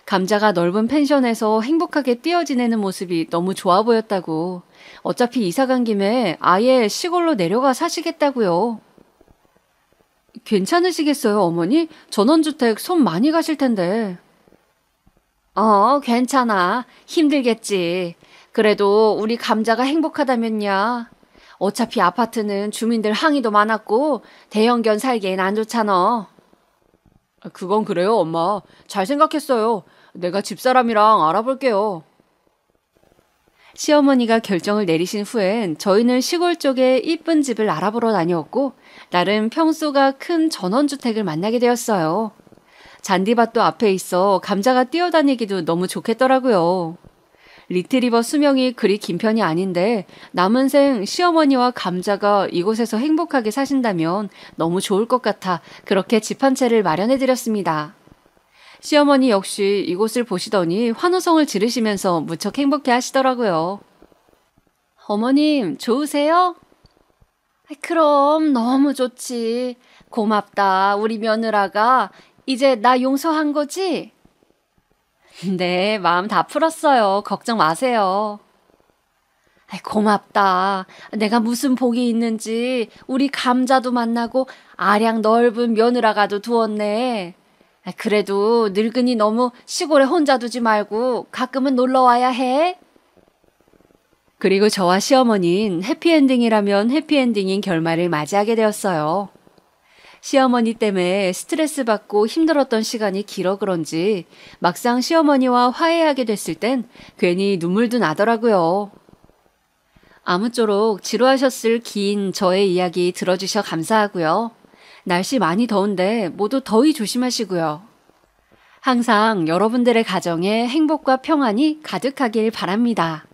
감자가 넓은 펜션에서 행복하게 뛰어 지내는 모습이 너무 좋아 보였다고. 어차피 이사 간 김에 아예 시골로 내려가 사시겠다고요. 괜찮으시겠어요, 어머니? 전원주택 손 많이 가실 텐데. 괜찮아. 힘들겠지. 그래도 우리 감자가 행복하다면야. 어차피 아파트는 주민들 항의도 많았고 대형견 살기엔 안 좋잖아. 그건 그래요, 엄마. 잘 생각했어요. 내가 집사람이랑 알아볼게요. 시어머니가 결정을 내리신 후엔 저희는 시골 쪽에 이쁜 집을 알아보러 다녔고 나름 평수가 큰 전원주택을 만나게 되었어요. 잔디밭도 앞에 있어 감자가 뛰어다니기도 너무 좋겠더라고요. 리트리버 수명이 그리 긴 편이 아닌데 남은 생 시어머니와 감자가 이곳에서 행복하게 사신다면 너무 좋을 것 같아 그렇게 집 한 채를 마련해드렸습니다. 시어머니 역시 이곳을 보시더니 환호성을 지르시면서 무척 행복해 하시더라고요. 어머님, 좋으세요? 그럼 너무 좋지. 고맙다, 우리 며느라가. 이제 나 용서한 거지? 네, 마음 다 풀었어요. 걱정 마세요. 고맙다. 내가 무슨 복이 있는지 우리 감자도 만나고 아량 넓은 며느라가도 두었네. 그래도 늙은이 너무 시골에 혼자 두지 말고 가끔은 놀러 와야 해. 그리고 저와 시어머니는 해피엔딩이라면 해피엔딩인 결말을 맞이하게 되었어요. 시어머니 때문에 스트레스 받고 힘들었던 시간이 길어 그런지 막상 시어머니와 화해하게 됐을 땐 괜히 눈물도 나더라고요. 아무쪼록 지루하셨을 긴 저의 이야기 들어주셔 감사하고요. 날씨 많이 더운데 모두 더위 조심하시고요. 항상 여러분들의 가정에 행복과 평안이 가득하길 바랍니다.